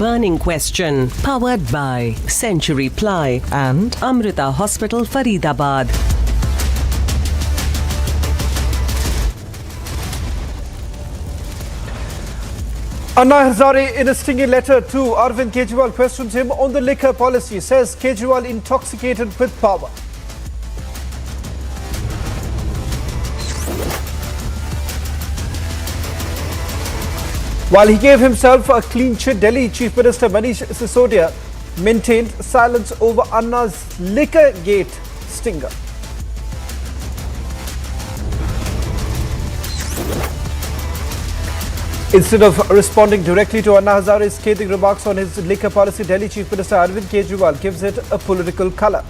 burning question. Powered by Century Ply and Amrita Hospital, Faridabad. Anna Hazare, in a stinging letter to Arvind Kejriwal, questions him on the liquor policy. Says Kejriwal intoxicated with power. While he gave himself a clean chit, Delhi Chief Minister Manish Sisodia maintained silence over Anna's Liquorgate stinger. Instead of responding directly to Anna Hazare's scathing remarks on his liquor policy, Delhi Chief Minister Arvind Kejriwal gives it a political colour.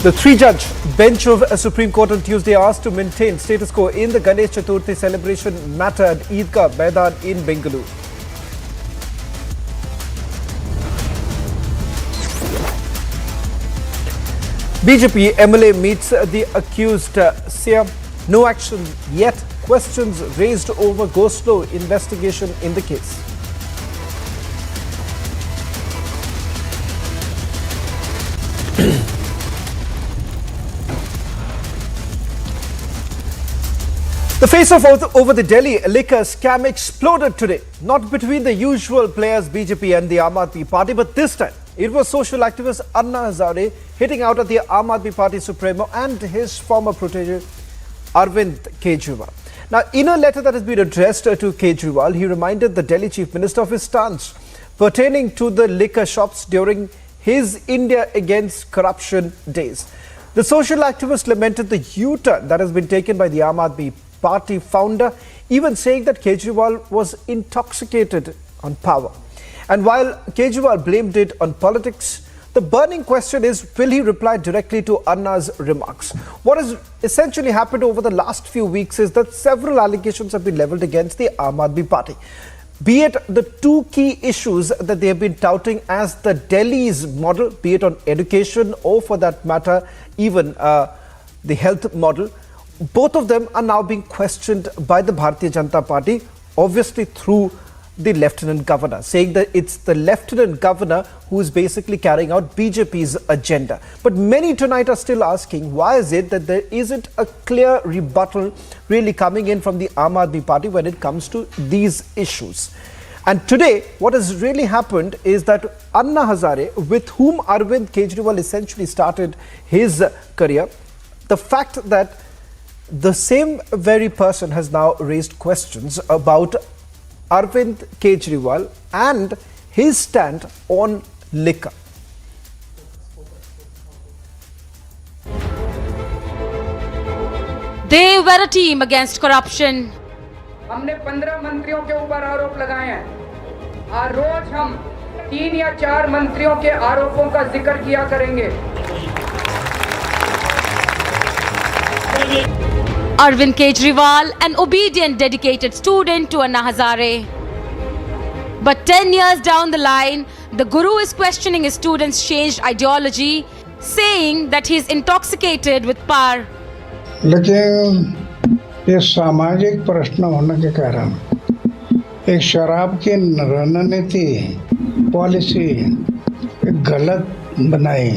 The three-judge bench of a Supreme Court on Tuesday asked to maintain status quo in the Ganesh Chaturthi celebration matter at Eidgah Maidan in Bengaluru. BJP MLA meets the accused CM. No action yet. Questions raised over go-slow investigation in the case. The face-off over the Delhi liquor scam exploded today. Not between the usual players BJP and the Aam Aadmi Party, but this time it was social activist Anna Hazare hitting out at the Aam Aadmi Party Supremo and his former protege Arvind Kejriwal. Now, in a letter that has been addressed to Kejriwal, he reminded the Delhi Chief Minister of his stance pertaining to the liquor shops during his India Against Corruption days. The social activist lamented the U-turn that has been taken by the Aam Aadmi Party founder, even saying that Kejriwal was intoxicated on power. And while Kejriwal blamed it on politics, the burning question is, will he reply directly to Anna's remarks? What has essentially happened over the last few weeks is that several allegations have been leveled against the Aam Aadmi Party. Be it the two key issues that they have been touting as the Delhi's model, be it on education or for that matter, even the health model. Both of them are now being questioned by the Bharatiya Janata Party, obviously through the Lieutenant Governor, saying that it's the Lieutenant Governor who is basically carrying out BJP's agenda. But many tonight are still asking, why is it that there isn't a clear rebuttal really coming in from the Aam Aadmi Party when it comes to these issues? And today, what has really happened is that Anna Hazare, with whom Arvind Kejriwal essentially started his career, the fact that the same very person has now raised questions about Arvind Kejriwal and his stand on liquor. They were a team against corruption. हमने 15 मंत्रियों के ऊपर आरोप लगाए हैं और रोज हम 3 या 4 मंत्रियों के आरोपों का जिक्र किया करेंगे. Arvind Kejriwal, an obedient, dedicated student to Anna Hazare. But 10 years down the line, the guru is questioning his students' changed ideology, saying that he is intoxicated with power. लेकिन ये सामाजिक प्रश्न होने के कारण एक शराब की रणनीति पॉलिसी गलत बनाई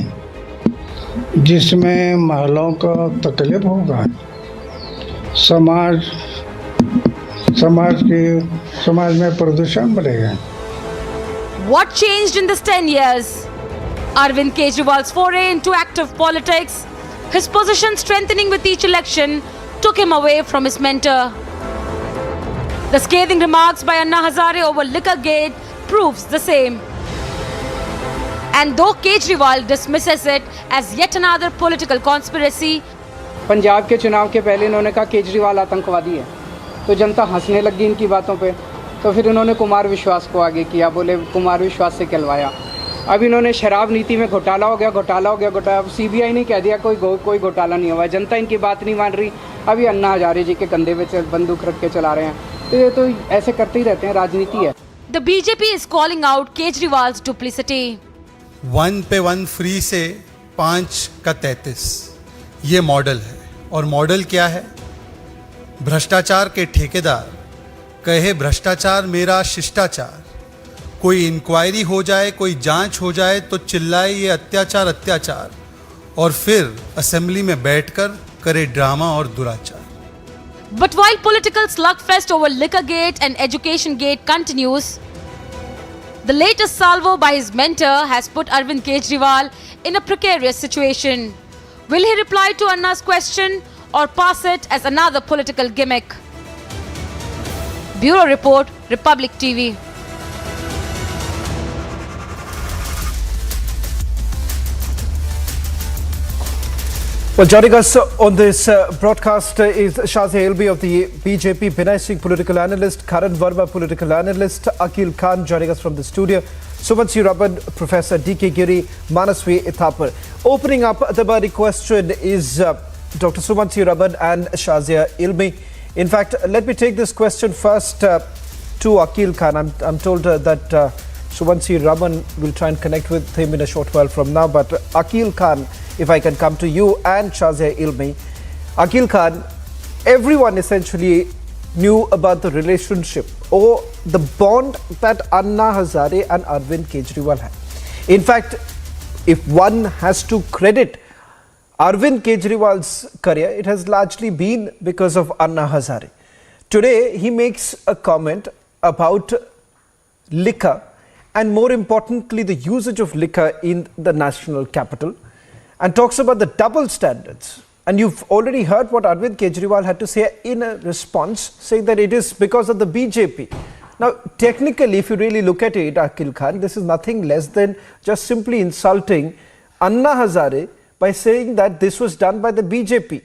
जिसमें महिलाओं को तकलीफ होगा समाज में प्रदूषण बढ़ेगा. What changed in this 10 years? Arvind Kejriwal's foray into active politics, his position strengthening with each election, took him away from his mentor. The scathing remarks by Anna Hazare over Liquorgate proves the same. And though Kejriwal dismisses it as yet another political conspiracy, Punjab के चुनाव के पहले इन्होंने कहा केजरीवाल आतंकवादी है, तो जनता हंसने लगी इनकी बातों पे. तो फिर इन्होंने कुमार विश्वास को आगे किया, बोले कुमार विश्वास से कहलवाया. अब इन्होंने शराब नीति में घोटाला हो गया. अब सीबीआई ने कह दिया कोई घोटाला नहीं हुआ. जनता इनकी बात नहीं मान रही. अभी अन्ना हजारे जी के कंधे पे बंदूक रख के चला रहे हैं. तो ये तो ऐसे करते ही रहते हैं, राजनीति है. The BJP is calling out Kejriwal's duplicity. 1 पे 1 फ्री से 5 का 33 ये मॉडल है. और मॉडल क्या है? भ्रष्टाचार के ठेकेदार कहे भ्रष्टाचार मेरा शिष्टाचार, कोई इंक्वायरी हो जाए, कोई जांच हो जाए तो चिल्लाए ये अत्याचार अत्याचार, और फिर असेंबली में बैठकर करे ड्रामा और दुराचार। But while political slugfest over Liquorgate and Educationgate continues, the latest salvo by his mentor has put Arvind Kejriwal in a precarious situation. Will he reply to Anna's question or pass it as another political gimmick? Bureau Report, Republic TV. Well, joining us on this broadcast is Hazare of the BJP, Binay Singh, political analyst, Karan Verma, political analyst, Akil Khan joining us from the studio, Sumansi Raban, Professor D.K. Giri, Manasvi Ithapar. Opening up the body question is Dr. Sumansi Raban and Hazare Ilmi. In fact, let me take this question first to Akil Khan. I'm told that Sumansi Raman will try and connect with him in a short while from now, but Akil Khan, if I can come to you and Hazare Ilmi. Akil Khan, everyone essentially knew about the relationship or the bond that Anna Hazare and Arvind Kejriwal had. In fact, if one has to credit Arvind Kejriwal's career, it has largely been because of Anna Hazare. Today, he makes a comment about liquor and more importantly, the usage of liquor in the national capital, and talks about the double standards. And you've already heard what Arvind Kejriwal had to say in a response, saying that it is because of the BJP. Now, technically, if you really look at it, Akil Khan, this is nothing less than just simply insulting Anna Hazare by saying that this was done by the BJP.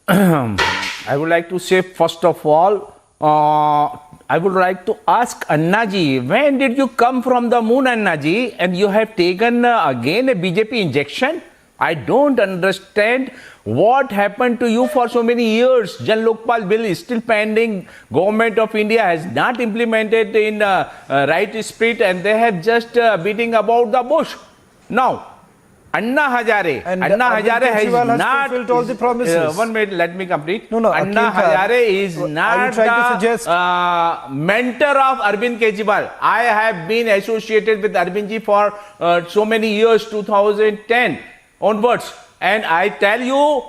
I would like to say, first of all, I would like to ask Anna ji, when did you come from the moon, Anna ji, and you have taken again a BJP injection? I don't understand what happened to you for so many years. Jan Lokpal bill is still pending. Government of India has not implemented in right spirit, and they have just beating about the bush. Now, Anna Hazare. And Anna Hazare has not fulfilled all the promises. 1 minute, let me complete. No, Anna Hazare is not the mentor of Arvind Kejriwal. I have been associated with Arvind ji for so many years, 2010 onwards. And I tell you,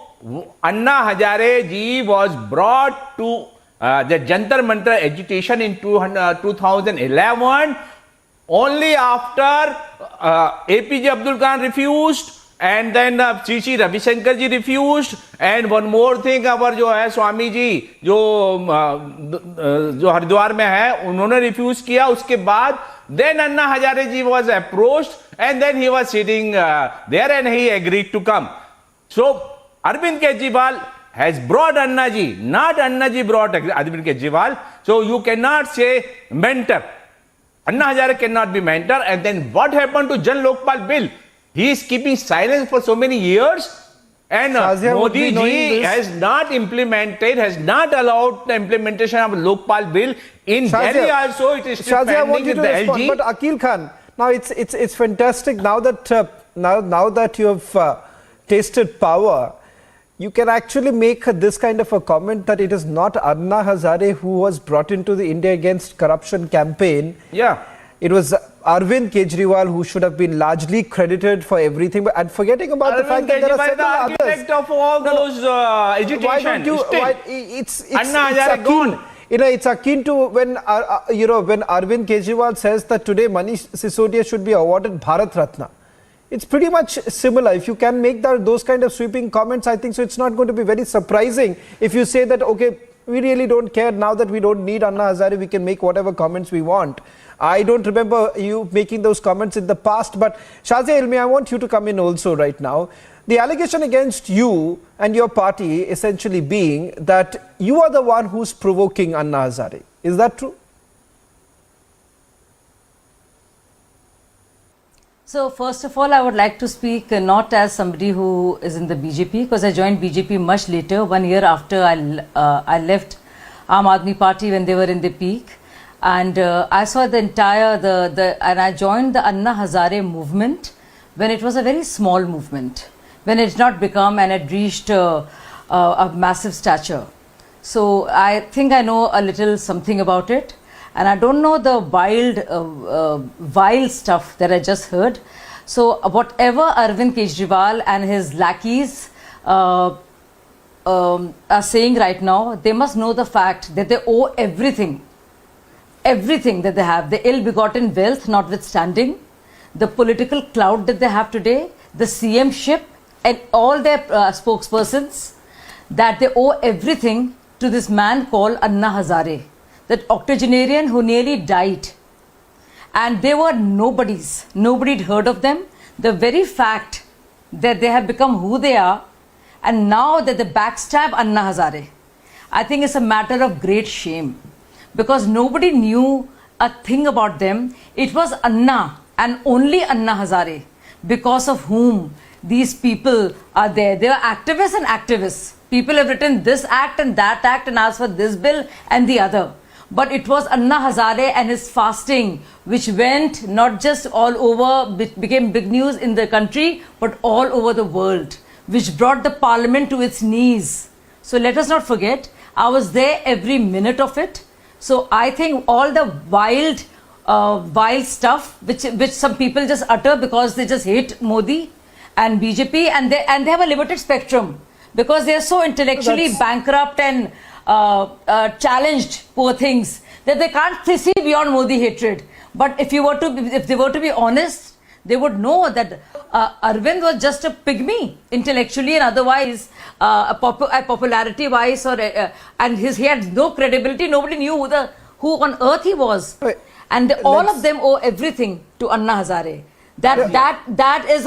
Anna Hazare ji was brought to the Jantar Mantar agitation in 2011. Only after APJ Abdul Khan refused, and then Sri Ravi Shankar ji refused, and one more thing, our जो है स्वामी जी जो हरिद्वार में है उन्होंने refuse किया. उसके बाद then Anna Hazare ji was approached, and then he was sitting there and he agreed to come. So Arvind Kejriwal has brought Anna ji, not Anna ji brought Arvind Kejriwal. So you cannot say mentor. Anna Hazare cannot be mentor. And then what happened to Jan Lokpal bill? He is keeping silence for so many years, and Modi ji has not implemented, has not allowed the implementation of Lokpal bill in Delhi. Also, it is still pending with the LG. But Akil Khan, now it's fantastic now that now that you have tasted power. You can actually make this kind of a comment that it is not Anna Hazare who was brought into the India Against Corruption campaign. Yeah. It was Arvind Kejriwal who should have been largely credited for everything, and forgetting about the fact that there are several others. Architect of all those agitation. Why don't you? Anna Hazare gone. It's akin to when when Arvind Kejriwal says that today Manish Sisodia should be awarded Bharat Ratna. It's pretty much similar. If you can make those kind of sweeping comments, I think so it's not going to be very surprising if you say that, okay, we really don't care now that we don't need Anna Hazare, we can make whatever comments we want. I don't remember you making those comments in the past, but Hazare Ilmi, I want you to come in also right now. The allegation against you and your party essentially being that you are the one who's provoking Anna Hazare. Is that true? So first of all, I would like to speak not as somebody who is in the BJP, because I joined BJP much later, 1 year after I left Aam Aadmi Party when they were in the peak, and I saw the entire and I joined the Anna Hazare movement when it was a very small movement. when it had not become and had reached a massive stature. So I think I know a little something about it, and I don't know the vile stuff that I just heard. So whatever Arvind Kejriwal and his lackeys are saying right now, they must know the fact that they owe everything that they have, the ill-begotten wealth notwithstanding, the political clout that they have today, the CM-ship and all their spokespersons, that they owe everything to this man called Anna Hazare, that octogenarian who nearly died. And they were nobodies. Nobody had heard of them. The very fact that they have become who they are, and now that they backstab Anna Hazare, I think it's a matter of great shame, because nobody knew a thing about them. It was Anna and only Anna Hazare, because of whom these people are there. They are activists and activists. People have written this act and that act and asked for this bill and the other. But it was Anna Hazare and his fasting which went not just all over, which became big news in the country, but all over the world, which brought the parliament to its knees. So let us not forget, I was there every minute of it. So I think all the wild stuff which some people just utter because they just hate Modi and BJP, and they have a limited spectrum because they are so intellectually bankrupt and challenged, poor things, that they can't see beyond Modi hatred. But if they were to be honest, they would know that Arvind was just a pygmy intellectually and otherwise, popularity wise, and he had no credibility. Nobody knew who on earth he was. And all of them owe everything to Anna Hazare. That is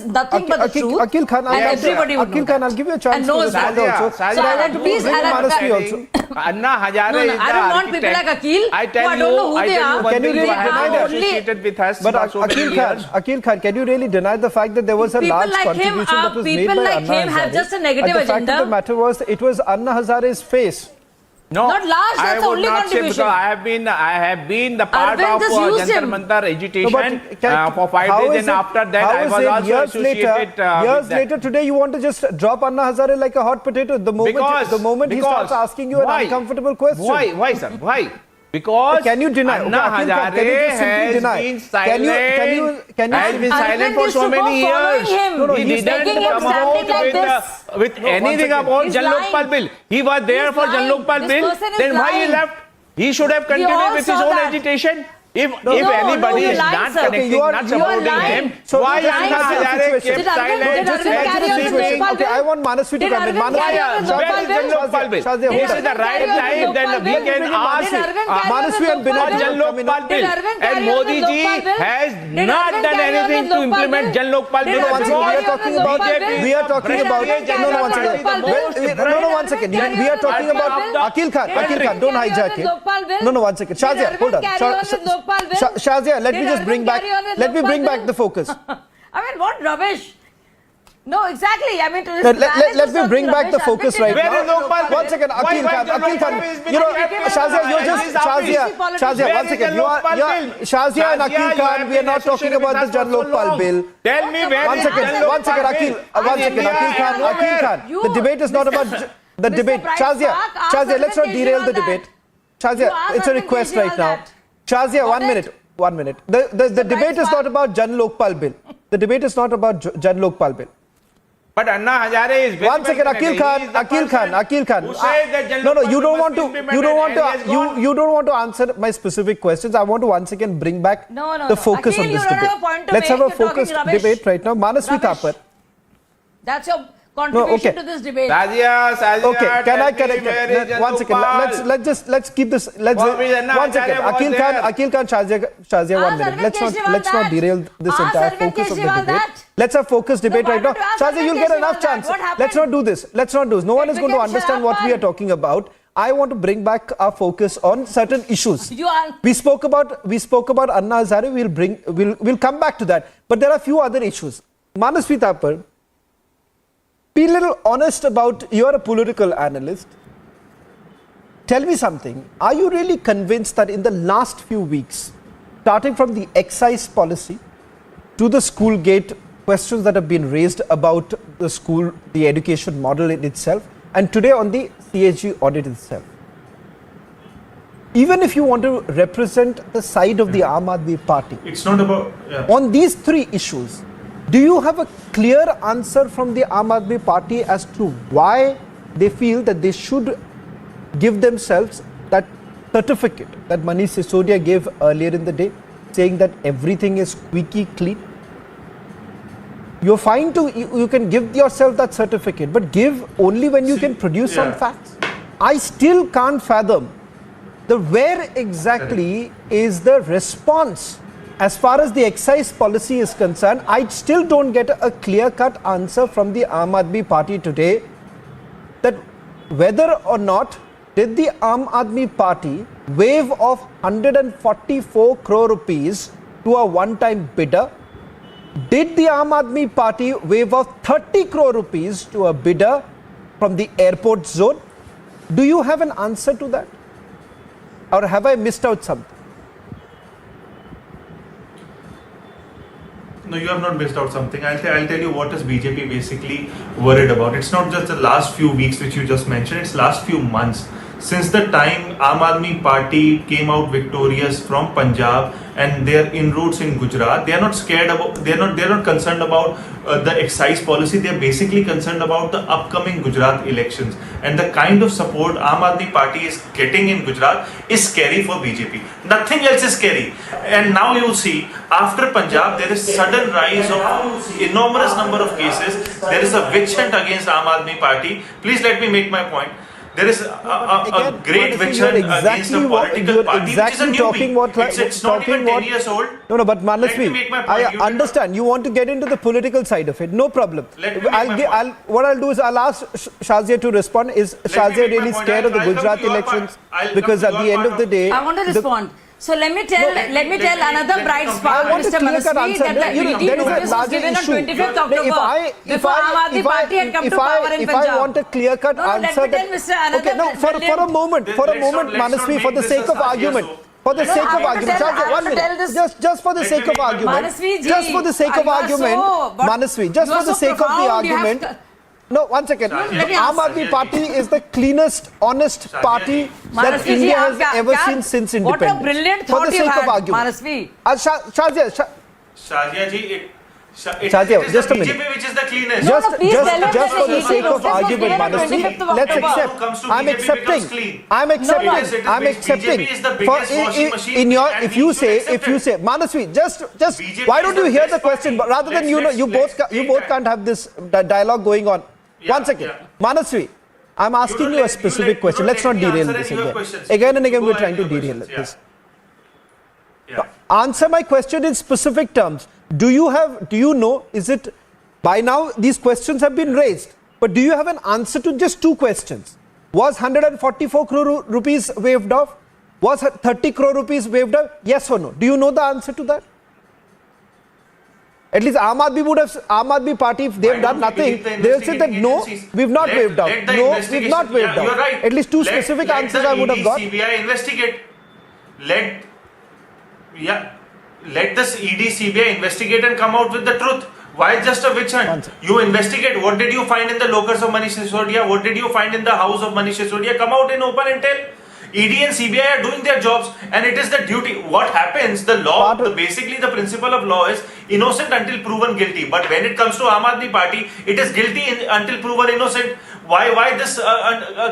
nothing but the truth. Akil Khan, and everybody would know Khan, I'll give you a chance and knows to respond that. also. So I want to please, Anna Hazare no, is I don't want people like Akil. I tell I don't know who they are. Can you really deny that? Associated with us But for so many years. Akil Khan, can you really deny the fact that there was a People large like him contribution that was made people by like Anna him have Hazare? just a negative The fact of the agenda. matter was, it was Anna Hazare's face. No, Not large, that's the only I would not say, because contribution. I have been the part Arvind of just used Jantar him. Mantar agitation for 5 how days, is and it- after that how I is was it also years associated years with that. later, today you want to just drop Anna Hazare like a hot potato the moment he starts asking you an uncomfortable question. Why, sir? Why? Because Can you deny? Anna Akil Khan, can you Hazare just simply has deny? been silent. Can you has been Arvind silent for used so to go many years. following him. No, He he's didn't making him come standing out like this. with anything second. about He's Jan lying. Lokpal bill. He was there He's for Jan lying. Lokpal This bill. person is Then why he lying. left? He should have continued all with his saw own that. agitation. If no, anybody you're is lying, not sir. connecting, you are not lying. supporting him, So why just Anna answer the Hazare situation. kept silent? Did Arvind carry on with Lokpal Okay, I want Manasvi to Did come in. Arvind carry on with Where Lokpal is Jan bill? Lokpal bill? Shazia, This hold is the on. right time, then we can ask Manasvi and Binod for Jan Lokpal bill. And Modi ji has not done anything to implement Jan Lokpal bill. Once again, we are talking about. We are talking about. No, one second. One second. We are talking about Akil Khan. Akil Khan, don't hijack it. No, one second. Shazia, hold on. Shazia, let me just bring back. Let me bring back the focus. I mean, what rubbish? No, exactly. I mean, Let me bring back the focus right Where is now. Lokpal? One second, Why Akil Khan. Jan Akil Khan. Lokpal is You know, being Shazia, you're kept just in his office? Shazia. Where One is second. Jan Lokpal bill? Shazia and Akil Shazia, you Khan. have We are been not talking associated about the with Jan us for so Lokpal long. bill. Tell me where One is second. Jan One second. Lokpal Akil. bill? One second. Akil Khan. Akil Khan. The debate is not about the Mr. debate. Price Shazia. Park, ask Shazia. Let's not Arvind derail the Kejriwal debate. that. Shazia, You ask it's a Arvind request right Kejriwal now. that. Shazia, Got 1 it? minute. 1 minute. The debate is not about Jan Lokpal bill. The debate is not about Jan Lokpal bill. But Anna Hazare is very 1 second, well Akil connected. Khan, He is the Akil Khan, person Akil Khan. who says that Jan No, Lokpal you bill don't want must to, be you don't want implemented, and he has to, you don't want to answer my specific questions. I want to once again bring back No, the focus Akil, on this you don't debate. have a point to Let's make. have a You're talking focused rubbish. debate right now. Manasvi Rubbish. Thapar. That's your contribution okay. to this debate. Shazia, Okay, can I tell me correct where it? is Jan One second. Lokpal? Let's keep this. Let's Well, Anna one second. Hazare was Akil Khan, there. Akil Khan, Shazia, 1 Ask minute. Arvind Let's Kejriwal not derail this Ask entire Arvind focus of the Kejriwal debate. that. Let's have focused debate why right now. don't you ask Shazia, Arvind you'll get Kejriwal enough that? chance. What happened? Let's not do this. Let's not do this. No one is going to became understand what we are Sharapal. talking about. I want to bring back our focus on certain issues. You are. We spoke about Anna Hazare. We'll come back to that. But there are a few other issues. Manasvi Thapar, be a little honest about, you're a political analyst. Tell me something. Are you really convinced that in the last few weeks, starting from the excise policy to the school gate questions that have been raised about the school, the education model in itself, and today on the CAG audit itself. Even if you want to represent the side of the Aam Aadmi Party, it's not about on these three issues, do you have a clear answer from the Aam Aadmi Party as to why they feel that they should give themselves that certificate that Manish Sisodia gave earlier in the day, saying that everything is squeaky clean? You're fine to, you can give yourself that certificate, but give only when you can produce some facts. I still can't fathom where exactly is the response as far as the excise policy is concerned. I still don't get a clear-cut answer from the Aam Aadmi Party today that whether or not did the Aam Aadmi Party waive off 144 crore rupees to a one-time bidder? Did the Aam Aadmi Party waive off 30 crore rupees to a bidder from the airport zone? Do you have an answer to that? Or have I missed out something? No, you have not missed out something. I'll tell you what is BJP basically worried about. It's not just the last few weeks which you just mentioned, it's last few months. Since the time Aam Aadmi Party came out victorious from Punjab and their inroads in Gujarat, they are not scared about, they're not concerned about the excise policy. They're basically concerned about the upcoming Gujarat elections, and the kind of support Aam Aadmi Party is getting in Gujarat is scary for BJP. Nothing else is scary. And now you see, after Punjab, there is sudden rise of enormous number of cases. There is a witch hunt against Aam Aadmi Party. Please let me make my point. There is a great witch hunt against a political party, which is a newbie. It's not even 10 years old. No, but Manasvi, I understand. You want to get into the political side of it. No problem. What I'll do is I'll ask Shazia to respond. Is Shazia really scared of the Gujarat elections? Because at the end of the day... I want to respond. So let me tell another bright spot, Mr. Manasvi, that the ED notice was given on 25th October before Aam Aadmi Party had come to power in Punjab. If I want a clear-cut answer... Let me tell Mr. Another... Okay, no, for a moment, Manasvi, for the sake of argument. For the sake of argument, just for the sake of argument, just for the sake of argument, Manasvi, just for the sake of the argument... No, one second. Aam Aadmi Party is the cleanest, honest party that India has ever seen since independence. What a brilliant thought you had, Manasvi. Shazia ji, Shazia, just a minute. BJP which is the cleanest. Just for the sake of argument, Manasvi, let's accept. I'm accepting. If you say, Manasvi, just why don't you hear the question? But rather than you both can't have this dialogue going on. One second, Manasvi, I'm asking you a specific question. Let's not derail this again. Again and again, we're trying to derail this. Answer my question in specific terms. Do you know, is it, by now these questions have been raised, but do you have an answer to just two questions? Was 144 crore rupees waived off? Was 30 crore rupees waived off? Yes or no? Do you know the answer to that? At least Aam Aadmi Party, if they've done nothing, they'll say that no, we've not waived off. No, we've not waived off. You're right. At least two specific answers I would have got. CBI investigate. Let this ED CBI investigate and come out with the truth. Why just a witch hunt? You investigate. What did you find in the locus of Manish Sisodia? What did you find in the house of Manish Sisodia? Come out in open and tell. ED and CBI are doing their jobs, and it is the duty. What happens, the law, basically the principle of law is innocent until proven guilty. But when it comes to Aam Aadmi Party, it is guilty until proven innocent. Why this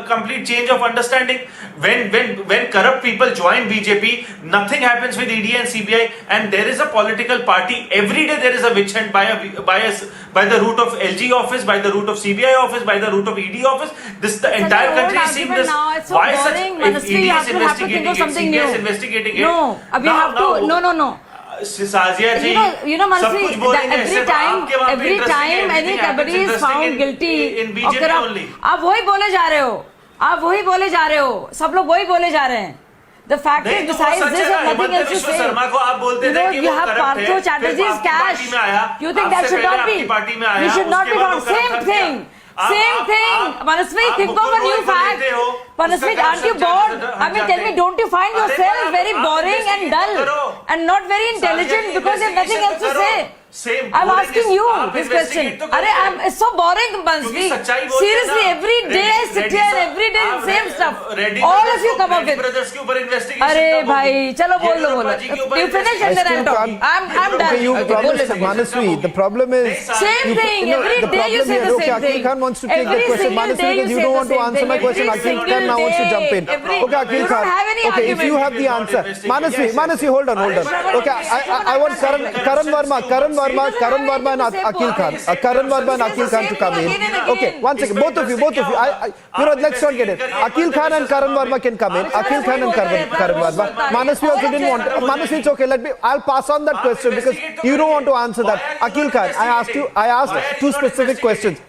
complete change of understanding? When corrupt people join BJP, nothing happens with ED and CBI, and there is a political party. Every day there is a witch hunt by the route of LG office, by the route of CBI office, by the route of ED office. The entire country is seeing this. Why such? If ED is investigating it, CBI is investigating it. No, we have to. No. Shazia ji, you know, Manasvi, every time anybody is found guilty of corrupt, आप वही बोले जा रहे हो, सब लोग वही बोले जा रहे हैं. The fact is, besides this, nothing else to say. You have Partho Chatterjee's cash. You think that should not be? You should not be found. Same thing. Manasvi, think of a new fact. Manasvi, aren't you bored? I mean, tell me, don't you find yourself very boring and dull and not very intelligent because you have nothing else to say? Same. I'm boring asking is- you आप this question. investigate तो करो Arey, यार। it's so boring, Bansvi. क्योंकि सच्चाई बोलते हैं Seriously, ना। every day I sit Reddy here and sir, every day आप the same stuff. Reddy All brothers of you को- come up Reddy with. brothers के ऊपर investigation अरे कब होगी? भाई, चलो बोल लो, बोलो. येदियुरप्पा जी के ऊपर You finish and then I'll talk. I'm done. Okay, you Okay, promised, बोलो. Manasvi. The problem is... Same thing. No, Every the day you problem say here, the okay, same Akhil thing. Khan wants to take Every the question. single Manasvi, day because you say don't the want to same answer thing. my question. Every Akhil Khan now single wants to jump in. day. Okay, Akhil You Khan. don't have any Okay, if you argument. have the answer. Manasvi, Yes, Manasvi, hold on. Okay, I want Karan Verma and Akhil Khan. Karan Verma and Akhil Khan to come in. Okay, one second. Both of you. Let's not get it. Akhil Khan and Karan Verma can come in. Akhil Khan and Karan Verma. Manasvi also didn't want. Manasvi, it's okay. I'll pass on that question because you don't want to answer that. Akhil Khan, I asked two specific questions.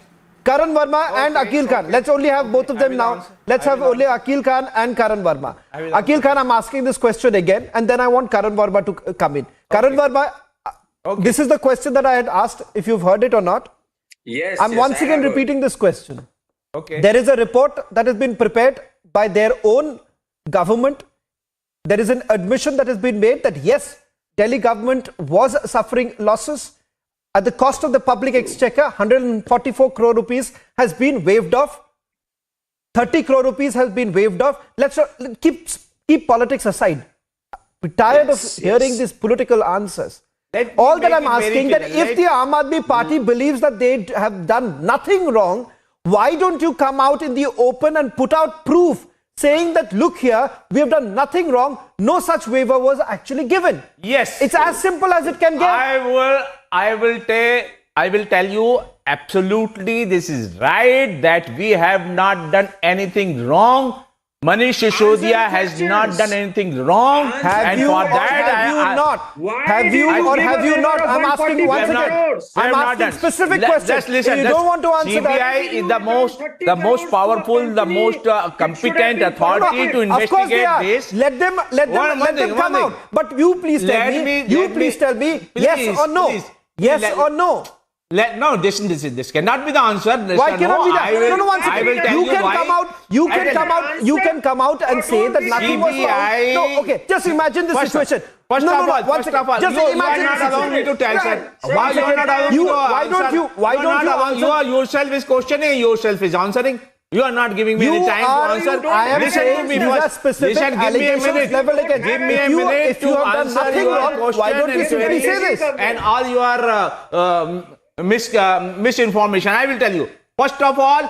Karan Verma and Akhil Khan. Let's only have both of them now. Let's have only Akhil Khan and Karan Verma. Akhil Khan, I'm asking this question again, and then I want Karan Verma to come in. Karan Verma, this is the question that I had asked, if you've heard it or not. Yes. I'm once again repeating this question. Okay. There is a report that has been prepared by their own government. There is an admission that has been made that yes, Delhi government was suffering losses. At the cost of the public exchequer, 144 crore rupees has been waived off. 30 crore rupees has been waived off. Let's keep politics aside. We're tired of hearing these political answers. All that I'm asking, that if the Aam Aadmi Party believes that they have done nothing wrong, why don't you come out in the open and put out proof saying that, look here, we have done nothing wrong, no such waiver was actually given? Yes. It's as simple as it can get. I will tell you absolutely this is right, that we have not done anything wrong. Manish Sisodiya has not done anything wrong. Have you or have you not? Have you or have you not? I'm asking once again. I'm asking specific questions. Just listen. You don't want to answer CBI that. is the most powerful, the most competent authority to Of course they investigate are. this. Let them come out. But you please tell me, yes or no? Yes or no? No, this cannot be the answer. Why cannot be that? No, one second. I will tell you why. You can come out and say that nothing was wrong. No, okay. Just imagine this situation. First of all, just you imagine are not allowing me to tell, sir. Why you are not allowing me to answer? Why don't you answer? You are yourself is questioning, yourself is answering. You are not giving me any time to answer. I am Listen saying to me these are first. specific Listen, give me a allegations minute. level again. Give me a minute if you have done answer nothing your wrong, why question don't you and simply say this? And all your misinformation. I will tell you. First of all,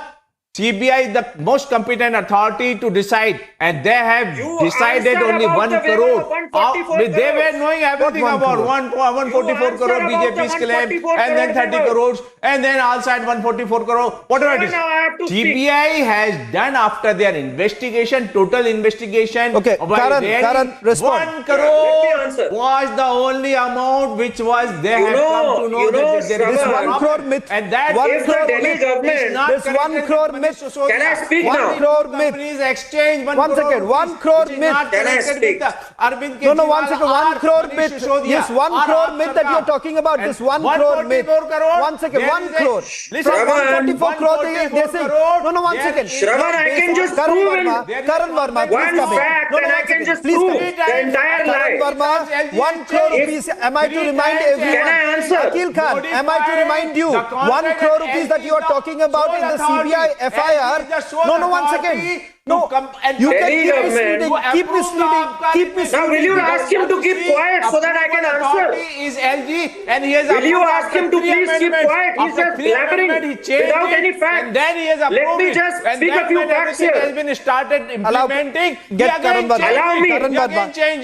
CBI is the most competent authority to decide, and they have decided only 1 crore. They were knowing everything about 144 crore BJP's claim, and then 30 crores, and then outside 144 crore, whatever it is. CBI has done after their investigation, total investigation. Okay, Karan, respond. 1 crore was the only amount which was they have come to know that there is This 1 crore myth, and that if the Delhi government, this 1 crore myth, can I speak 1 now? crore myth. Exchange, 1 second, 1 crore myth. Can I speak? No, 1 second, 1 crore myth. Yes, 1 crore myth that you're talking about. This 1 crore myth. 1 second, 1 crore. From 144 crore, they're saying. No, 1 second. Shravan, I can just Karan Verma, please one come in. fact No, and I 1 can second, just please prove come in. the entire Karan lie. Verma, 1 crore rupees. Am I to remind everyone? Can I answer? Akhil Khan, am I to remind you? 1 crore rupees that you are talking about in the CBI FIR. No, 1 second. No, you can keep misleading. Now will you ask him to keep quiet so that I can answer? Is LG, and he has Will you ask him to please keep quiet? He's just blabbering without any facts. And then he has Let me just speak a few facts here. has been started implementing. Get Karan Verma. Allow me.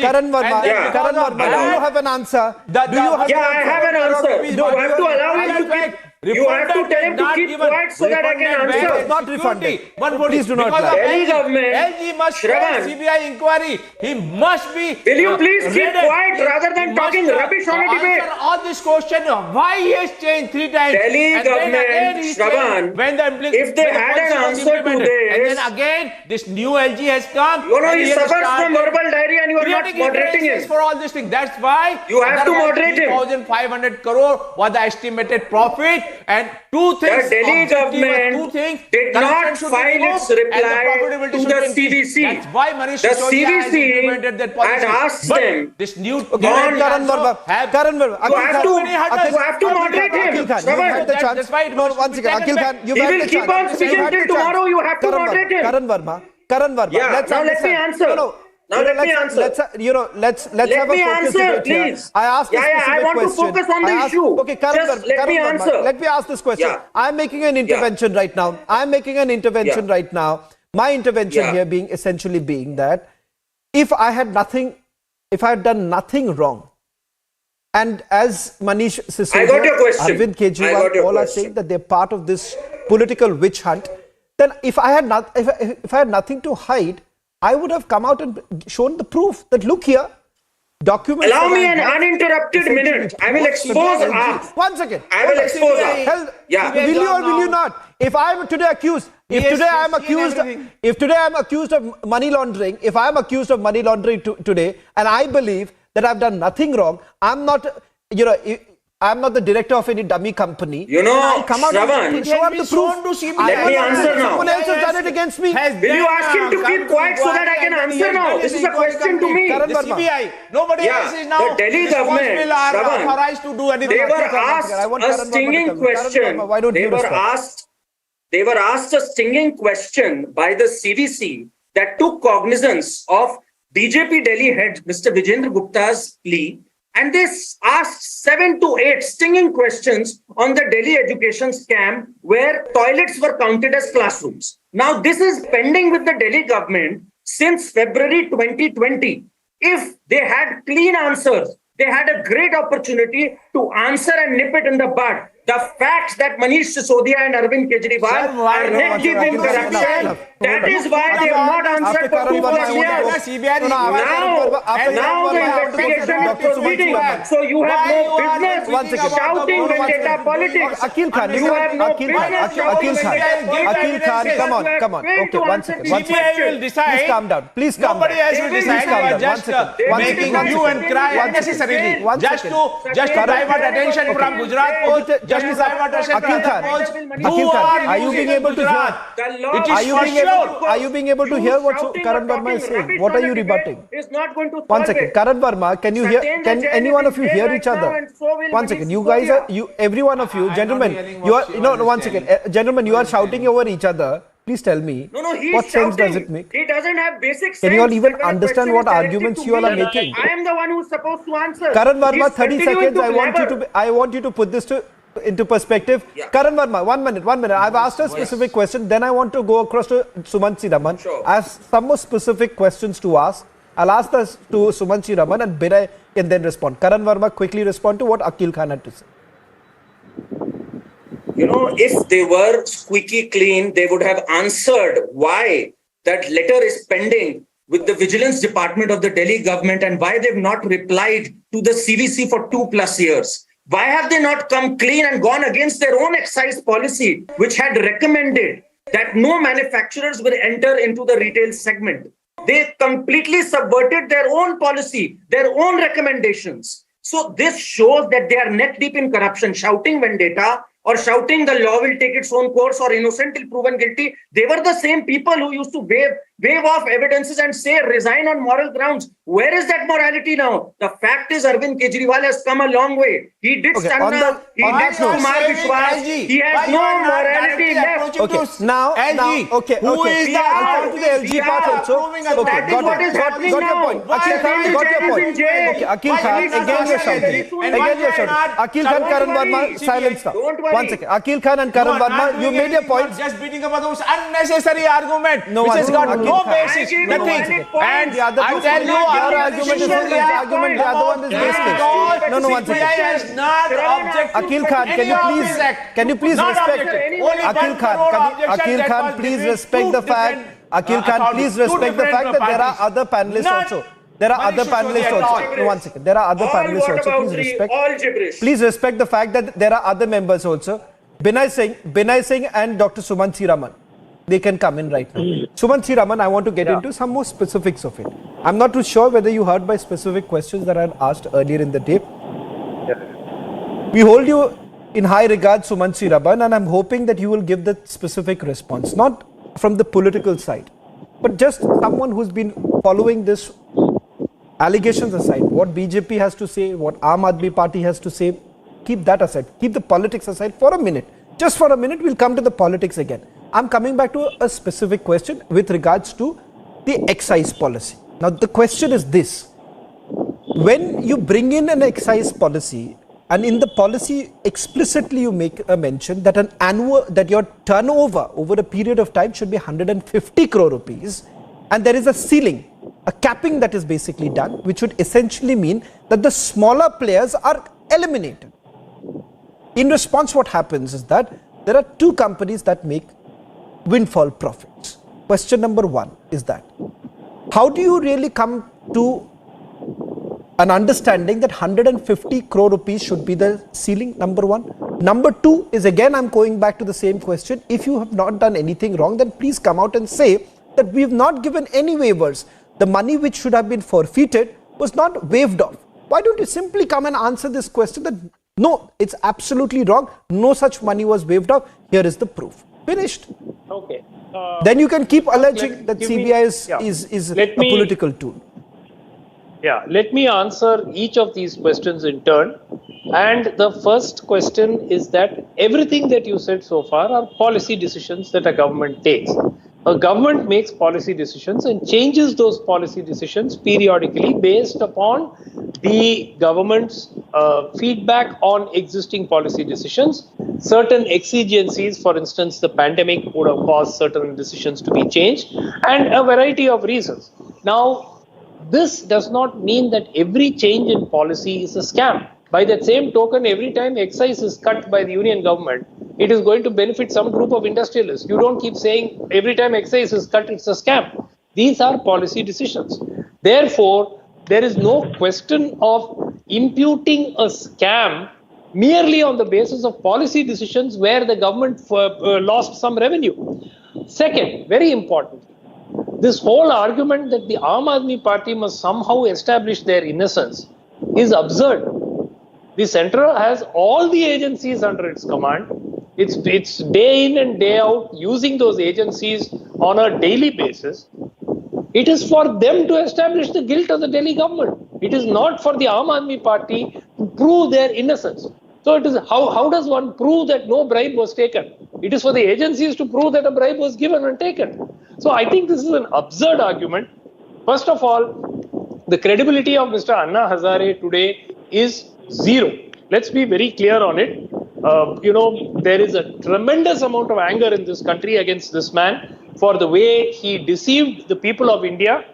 Karan Verma. Do you have an answer? I have an answer. You have to allow him to keep. You have to tell him to keep quiet so that I can answer. It's not refunded. Please do not lie. Delhi government, LG must Shravan, CBI inquiry. He must be. will you please keep quiet rather than talking rubbish on a debate? Answer all this question. Why he has changed 3 times? Delhi And then government, again he Shravan, changed when the if they had an answer to this, and then again this new LG has come. he suffers from verbal diarrhea and you are not moderating him. For all this thing. That's why You have to moderate him. 3,500 crore was the estimated profit. And two things. The Delhi objective are government two things. did Corruption not should be file removed its and the reply profitability to should the be increased. CVC. That's why Manish The Sisodia has CVC implemented that policy. had asked But them this new on- Karan Verma, Karan Verma, You have to moderate him. Akil Khan, you've Shravan. had the chance. That's why it No, must one be second. taken Akil back. Khan, you've He had will the keep chance. on speaking You've had till the chance. tomorrow. You have to Karan moderate him. Karan Verma. Yeah, Let's now let me understand. answer. No. Now let me answer. Let's have a me focus answer, debate here. please. I asked a Yeah, specific I want to question. focus on the I asked- issue. Okay, Karan Just Verma, let Karan me Verma, answer. let me ask this question. Yeah. I'm making an intervention right now. I'm making an intervention Yeah. right now. My intervention Yeah. here being essentially being that if I had done nothing wrong, and as Manish Sisodia, I got your question. Arvind I got Kejriwal your all are question. saying that they're part of this political witch hunt, then if I had nothing to hide, I would have come out and shown the proof that look here, documents. Allow that me I an have uninterrupted essentially minute. I will put expose CBI. Aap. One second. I will expose Aap. Yeah. Will you or will you not? If I am today accused, if today I am accused of money laundering, if I am accused of money laundering today, and I believe that I've done nothing wrong, I'm not, I'm not the director of any dummy company. I'll come out Shravan, and show up the proof. Let me answer now. Someone else has done it against me. Will you ask him to keep quiet so that I can answer now? This is a question to me. Karan The Verma. CBI. Nobody Yeah, else is now the Delhi government, responsible or Shravan, authorized to do anything. They were I want asked Karan a Verma to stinging come in. Karan question. Verma, why don't you respond? They were asked a stinging question by the CVC that took cognizance of BJP Delhi head Mr. Vijendra Gupta's plea, and they asked 7 to 8 stinging questions on the Delhi education scam where toilets were counted as classrooms. Now, this is pending with the Delhi government since February 2020. If they had clean answers, they had a great opportunity to answer and nip it in the bud. The facts that Manish Sisodia and Arvind Kejriwal are neck deep in corruption, that is why they have not answered for 2+ years. Now the investigation is proceeding. So you have no business shouting vendetta politics. Akil Khan, You have no business shouting vendetta politics. Akil Khan, come on. Okay, one second. CBI will decide. Please calm down. Please calm Nobody down. else will decide. You are just making hue and cry unnecessarily. Just to divert attention from Gujarat Post. Just to divert attention from Gujarat Post. Akil Khan, are you being able to hear? Are you being able to hear what Karan Verma is saying? What are you rebutting? One second, Karan Verma, can you hear? Can any one of you hear each other? One second, you guys are every one of you, gentlemen. You are one second, gentlemen, you are shouting over each other. Please tell me, what sense does it make? He doesn't have basic sense. Can you all even When a understand question what is directed arguments to you all are me, making? I am the one who's supposed to answer. Karan Verma, He's 30 continuing seconds. to I want you to put this into perspective. Yeah. Karan Verma, 1 minute. I've asked a specific question. Then I want to go across to Sumant Raman. Sure. I have some more specific questions to ask. I'll ask this to Sumant Raman and Binay can then respond. Karan Verma, quickly respond to what Akil Khan had to say. If they were squeaky clean, they would have answered why that letter is pending with the Vigilance Department of the Delhi government and why they've not replied to the CVC for 2+ years. Why have they not come clean and gone against their own excise policy, which had recommended that no manufacturers will enter into the retail segment? They completely subverted their own policy, their own recommendations. So this shows that they are neck deep in corruption, shouting vendetta or shouting the law will take its own course or innocent till proven guilty. They were the same people who used to wave off evidences and say resign on moral grounds. Where is that morality now? The fact is Arvind Kejriwal has come a long way. He did Stanna, he did Kumar Vishwas. He has no morality left. Okay, now, okay. Who is I'll come to the LG part also. That is what is happening got your now. point. Akil Khan, got your point. Okay, Akil Khan, again you're shouting. Akil Khan, Karan Verma, silence now. One second. Akil Khan and Karan Verma, you made your point. Just beating about those unnecessary argument, No, which has got Akil no Khan. basis, nothing. And I tell you, your argument is his argument, the other one is baseless. No, one CBI second. has not objected Akil to Khan, any of this act. can you please Not respect objected. Only Akil one crore Khan, objection that was please between respect two the fact. different, Akil Khan, please two respect the different fact that there are parties. other panelists Not also. There are other Manish Sisodia panelists at also. all. No, 1 second. There are other panelists All also. Please whataboutery, respect. all gibberish. Please respect the fact that there are other members also. Binay Singh and Dr. Sumant Raman. They can come in right now. Sumant Raman, I want to get into some more specifics of it. I'm not too sure whether you heard my specific questions that I had asked earlier in the day. We hold you in high regard Sumansi Raman, and I'm hoping that you will give the specific response, not from the political side, but just someone who's been following this allegations aside, what BJP has to say, what Aam Aadmi Party has to say, keep that aside, keep the politics aside for a minute. Just for a minute, we'll come to the politics again. I'm coming back to a specific question with regards to the excise policy. Now, the question is this. When you bring in an excise policy, and in the policy explicitly you make a mention that that your turnover over a period of time should be 150 crore rupees, and there is a ceiling, a capping that is basically done, which would essentially mean that the smaller players are eliminated. In response, what happens is that there are two companies that make windfall profits. Question number one is that, how do you really come to an understanding that 150 crore rupees should be the ceiling? Number one. Number two is, again, I'm going back to the same question. If you have not done anything wrong, then please come out and say that we have not given any waivers. The money which should have been forfeited was not waived off. Why don't you simply come and answer this question that no, it's absolutely wrong. No such money was waived off. Here is the proof. Finished. Okay. Then you can keep alleging that CBI is a political tool. Yeah, let me answer each of these questions in turn. And the first question is that everything that you said so far are policy decisions that a government takes. A government makes policy decisions and changes those policy decisions periodically based upon the government's feedback on existing policy decisions. Certain exigencies, for instance, the pandemic would have caused certain decisions to be changed, and a variety of reasons. Now, this does not mean that every change in policy is a scam. By that same token, every time excise is cut by the union government, it is going to benefit some group of industrialists. You don't keep saying every time excise is cut, it's a scam. These are policy decisions. Therefore, there is no question of imputing a scam merely on the basis of policy decisions where the government lost some revenue. Second, very important, this whole argument that the Aam Aadmi Party must somehow establish their innocence is absurd. The center has all the agencies under its command. It's day in and day out using those agencies on a daily basis. It is for them to establish the guilt of the Delhi government. It is not for the Aam Aadmi Party to prove their innocence. So it is how does one prove that no bribe was taken? It is for the agencies to prove that a bribe was given and taken. So I think this is an absurd argument. First of all, the credibility of Mr. Anna Hazare today is zero. Let's be very clear on it. There is a tremendous amount of anger in this country against this man for the way he deceived the people of India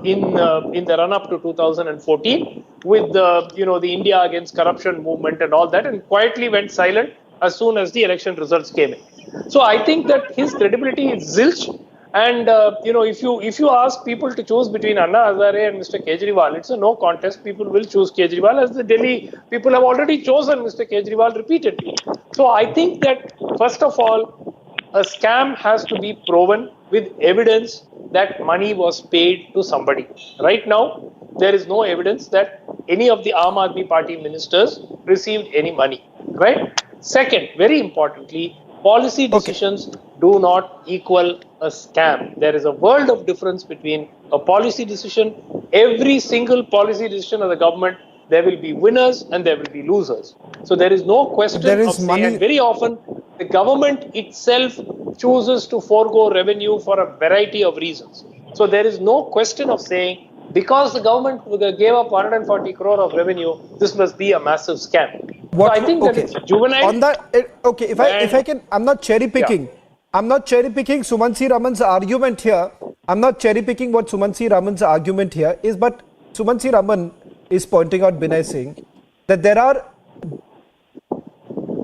in the run-up to 2014 with the India Against Corruption movement and all that, and quietly went silent as soon as the election results came in. So I think that his credibility is zilch. And if you ask people to choose between Anna Hazare and Mr. Kejriwal, it's a no contest. People will choose Kejriwal, as the Delhi people have already chosen Mr. Kejriwal repeatedly. So I think that, first of all, a scam has to be proven with evidence that money was paid to somebody. Right now, there is no evidence that any of the Aam Aadmi Party ministers received any money. Right? Second, very importantly, policy decisions do not equal a scam. There is a world of difference between a policy decision. Every single policy decision of the government, there will be winners and there will be losers. So there is no question of saying, and very often the government itself chooses to forego revenue for a variety of reasons. So there is no question of saying, because the government gave up 140 crore of revenue, this must be a massive scam. So I think that it's juvenile. On that, if I can, I'm not cherry picking. Yeah. I'm not cherry picking Sumansi Raman's argument here. I'm not cherry picking what Sumansi Raman's argument here is, but Sumansi Raman is pointing out, Binay Singh, that there are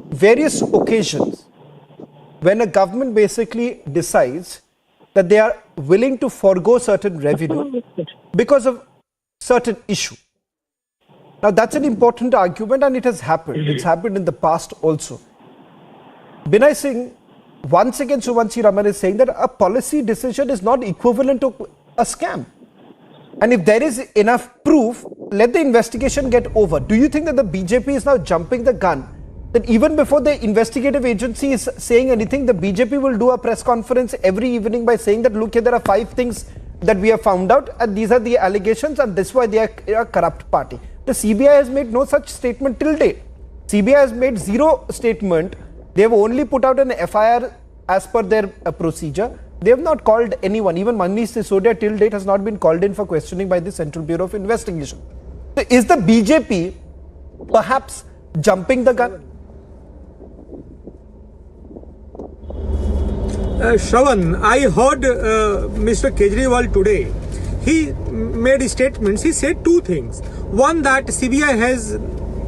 various occasions when a government basically decides that they are willing to forego certain revenue because of certain issue. Now that's an important argument, and it has happened. It's happened in the past also. Binay Singh, once again Sumansi Raman is saying that a policy decision is not equivalent to a scam. And if there is enough proof, let the investigation get over. Do you think that the BJP is now jumping the gun that even before the investigative agency is saying anything, the BJP will do a press conference every evening by saying that, look here, there are 5 things that we have found out and these are the allegations and this is why they are a corrupt party. The CBI has made no such statement till date. CBI has made zero statement. They have only put out an FIR as per their procedure. They have not called anyone. Even Manish Sisodia till date has not been called in for questioning by the Central Bureau of Investigation. So is the BJP perhaps jumping the gun? Shravan, I heard Mr. Kejriwal today. He made statements. He said 2 things. One, that CBI has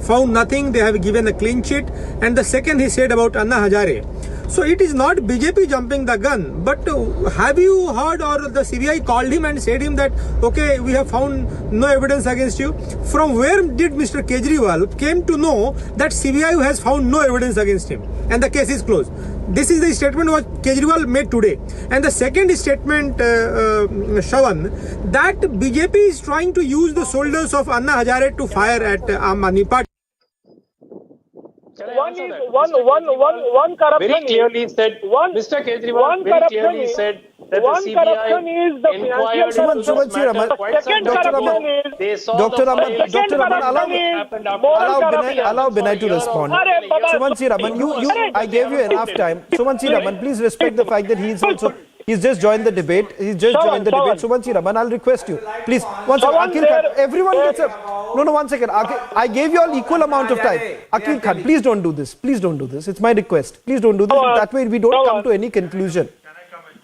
found nothing. They have given a clean sheet. And the second he said about Anna Hazare. So it is not BJP jumping the gun. But have you heard, or the CBI called him and said him that, okay, we have found no evidence against you? From where did Mr. Kejriwal came to know that CBI has found no evidence against him and the case is closed? This is the statement what Kejriwal made today. And the second statement, Shravan, that BJP is trying to use the shoulders of Anna Hazare to fire at Aam Aadmi Party. One corruption very clearly said. Mr. Kejriwal very clearly said that the CBI inquired into this matter quite some time. They saw the file. Allow Binay to respond. Sumansi Raman, I gave you enough time. Sumansi Raman, please respect the fact that he's just joined the debate. Sumansi Raman, I'll request you. Please, one second. Akhil Khan, everyone gets up. No, one second. I gave you all equal amount of time. Akhil Khan, please don't do this. Please don't do this. It's my request. Please don't do this. That way we don't come to any conclusion.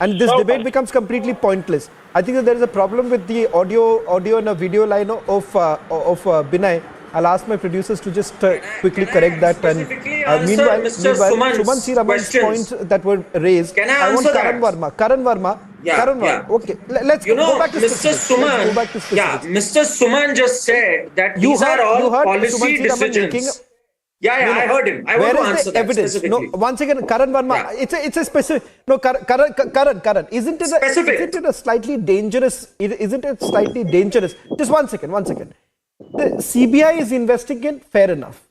And this debate becomes completely pointless. I think that there is a problem with the audio and a video line of Binay. I'll ask my producers to just quickly correct that. And meanwhile, Sumansi Raman's points that were raised. I want Karan Verma. Okay, let's go back to specifics. Mr. Suman just said that these are all policy decisions. I heard him. I want to answer that evidence? specifically. No, once again, Karan Verma, it's a specific. No, Karan, isn't it a slightly dangerous? Isn't it slightly dangerous? Just one second. The CBI is investigating, fair enough.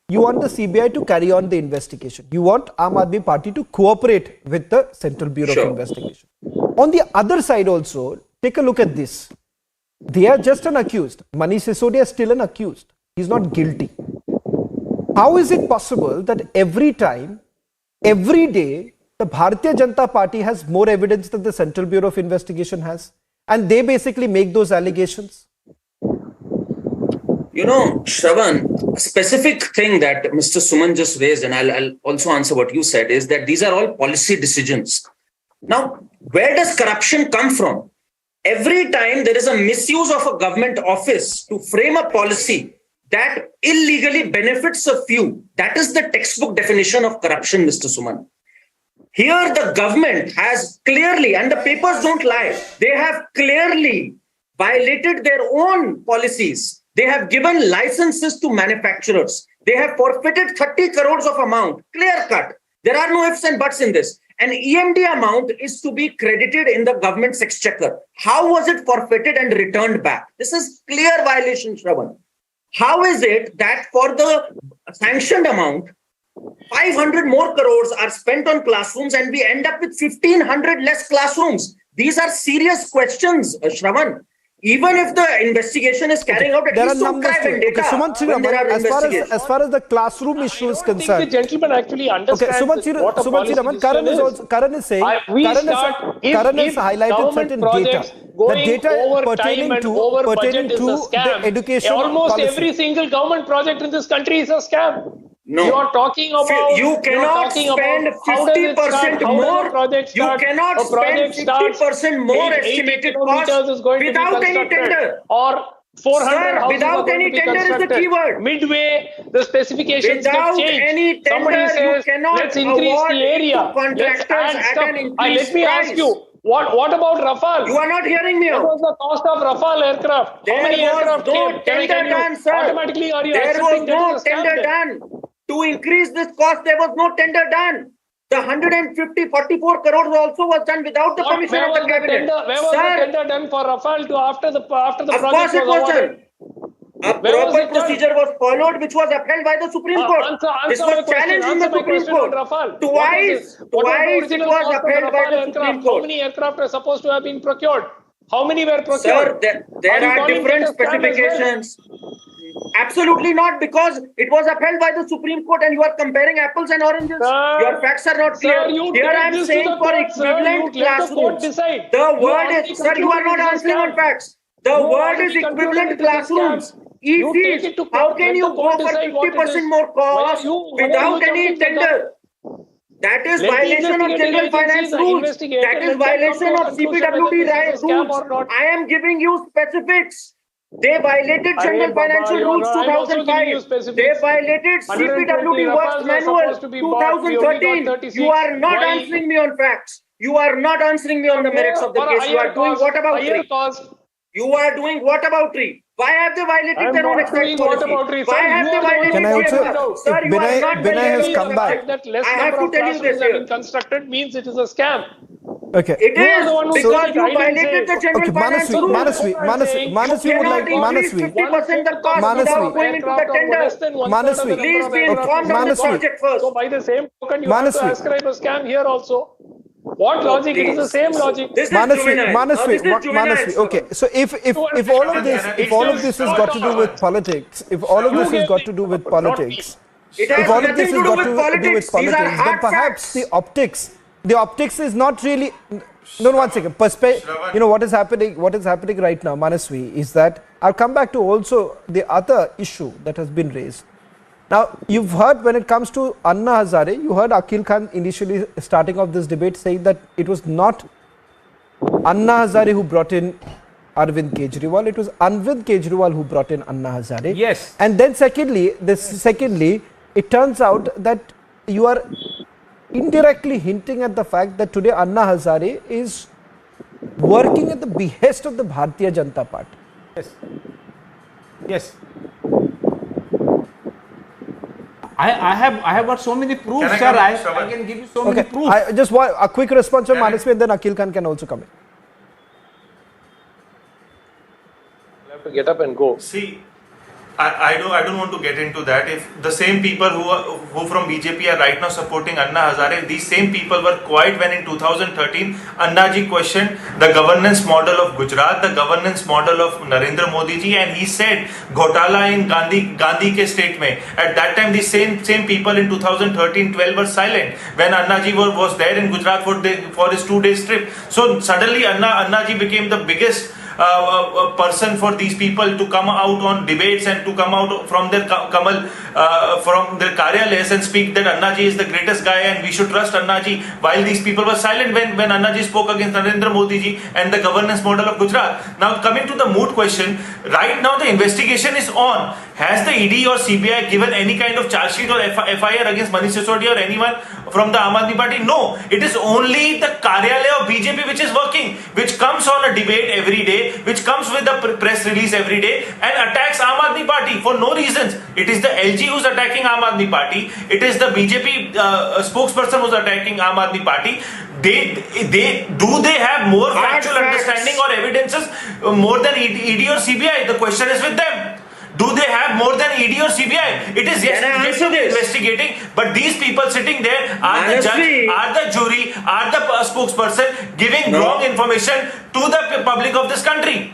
You want the CBI to carry on the investigation. You want Aam Aadmi Party to cooperate with the Central Bureau of Investigation. On the other side also, take a look at this. They are just an accused. Manish Sisodia is still an accused. He's not guilty. How is it possible that every time, every day, the Bharatiya Janata Party has more evidence than the Central Bureau of Investigation has? And they basically make those allegations? Shravan, a specific thing that Mr. Suman just raised, and I'll also answer what you said, is that these are all policy decisions. Now, where does corruption come from? Every time there is a misuse of a government office to frame a policy that illegally benefits a few, that is the textbook definition of corruption, Mr. Suman. Here the government has clearly, and the papers don't lie, they have clearly violated their own policies. They have given licenses to manufacturers. They have forfeited 30 crores of amount, clear cut. There are no ifs and buts in this. An EMD amount is to be credited in the government's exchequer. How was it forfeited and returned back? This is clear violation, Shravan. How is it that for the sanctioned amount, 500 more crores are spent on classrooms and we end up with 1500 less classrooms? These are serious questions, Shravan. Even if the investigation is carrying out, at least some crime and data. As far as the classroom issue is concerned, the gentleman actually understands what a policy Karan is saying, Karan has highlighted certain data. The data pertaining to the education almost policy. Every single government project in this country is a scam. No. You are talking about. You cannot spend 50% more. You cannot spend 50% more estimated cost without any tender. Or 400 houses without any tender is the keyword. Midway, the specifications without get changed. Any tender, somebody says, you cannot let's increase the area. Let's add an let me ask you. What about Rafale? You are not hearing me. What was the cost of Rafale aircraft? There How many aircraft was no tender done, sir. Automatically, are you there was no tender done. To increase this cost, there was no tender done. The 44 crores also was done without the permission of the cabinet. Where was the tender done for Rafale after the project was awarded? A proper procedure was followed, which was upheld by the Supreme Court. This was challenged in the Supreme Court. Twice it was upheld by the Supreme Court. How many aircraft are supposed to have been procured? How many were procured? Sir, there are different specifications. Absolutely not, because it was upheld by the Supreme Court and you are comparing apples and oranges. Your facts are not clear. Here I am saying for equivalent classrooms. The word is, sir, you are not answering on facts. The word is equivalent classrooms. ECs, how can you go for 50% more cost without any tender? That is violation of general finance rules. That is violation of CPWD rules. I am giving you specifics. They violated General Financial Rules 2005. They violated CPWD Works Manual 2013. You are not answering me on facts. You are not answering me on the merits of the case. You are doing whataboutery. You are doing whataboutery. Why have they violated their own exact policy? Why have they violated Can I also, Sir, you are not Binay has come back. That less I have number to of tell you this classrooms have here. been constructed means it is a scam. Okay. It You are the one who is because said you it. I didn't violated say the General Okay, Finance Manasvi, Rules. Manasvi would like, Manasvi. 50% the cost Manasvi. without going into the tender. Manasvi. Please be informed on the Manasvi. project first. So by the same token, you have Manasvi. to ascribe a scam here also. What logic? It is the same logic. This is juvenile. Now, this is juvenile, Manasvi. sir. Okay, so if all of this has got to do with politics, if all of this has got to do with politics, It has if all of nothing this to has do got with to do with politics. These are politics, then hard perhaps facts. the optics is not really. No, 1 second. You know what is happening right now, Manasvi, is that I'll come back to also the other issue that has been raised. Now, you've heard when it comes to Anna Hazare, you heard Akhil Khan initially starting off this debate saying that it was not Anna Hazare who brought in Arvind Kejriwal, it was Arvind Kejriwal who brought in Anna Hazare. Yes. And then secondly, it turns out that you are indirectly hinting at the fact that today Anna Hazare is working at the behest of the Bharatiya Janata Party. Yes. Yes. I have got so many proofs, Can I sir. come in, I Shravan? can give you so many proofs. I just want a quick response from Can I- Manasvi and then Akhil Khan can also come in. You have to get up and go. See, I don't want to get into that. If the same people who from BJP are right now supporting Anna Hazare, these same people were quiet when in 2013 Anna ji questioned the governance model of Gujarat, the governance model of Narendra Modi ji, and he said Ghotala in Gandhi ke state mein. At that time, these same people in 2013-12 were silent when Anna ji was there in Gujarat for his 2 days trip. So suddenly Anna ji became the biggest person for these people to come out on debates and to come out from their from their karyalayas and speak that Anna ji is the greatest guy and we should trust Anna ji, while these people were silent when Anna ji spoke against Narendra Modi ji and the governance model of Gujarat. Now coming to the moot question, right now the investigation is on. Has the ED or CBI given any kind of charge sheet or FIR against Manish Sisodia or anyone from the Aam Aadmi Party? No, it is only the Karyalaya of BJP which is working, which comes on a debate every day, which comes with a press release every day and attacks Aam Aadmi Party for no reasons. It is the LG who's attacking Aam Aadmi Party. It is the BJP spokesperson who's attacking Aam Aadmi Party. They have more factual understanding or evidences more than ED or CBI? The question is with them. Do they have more than ED or CBI? It is yes, investigating, but these people sitting there are the judge, are the jury, are the spokesperson giving wrong information to the public of this country.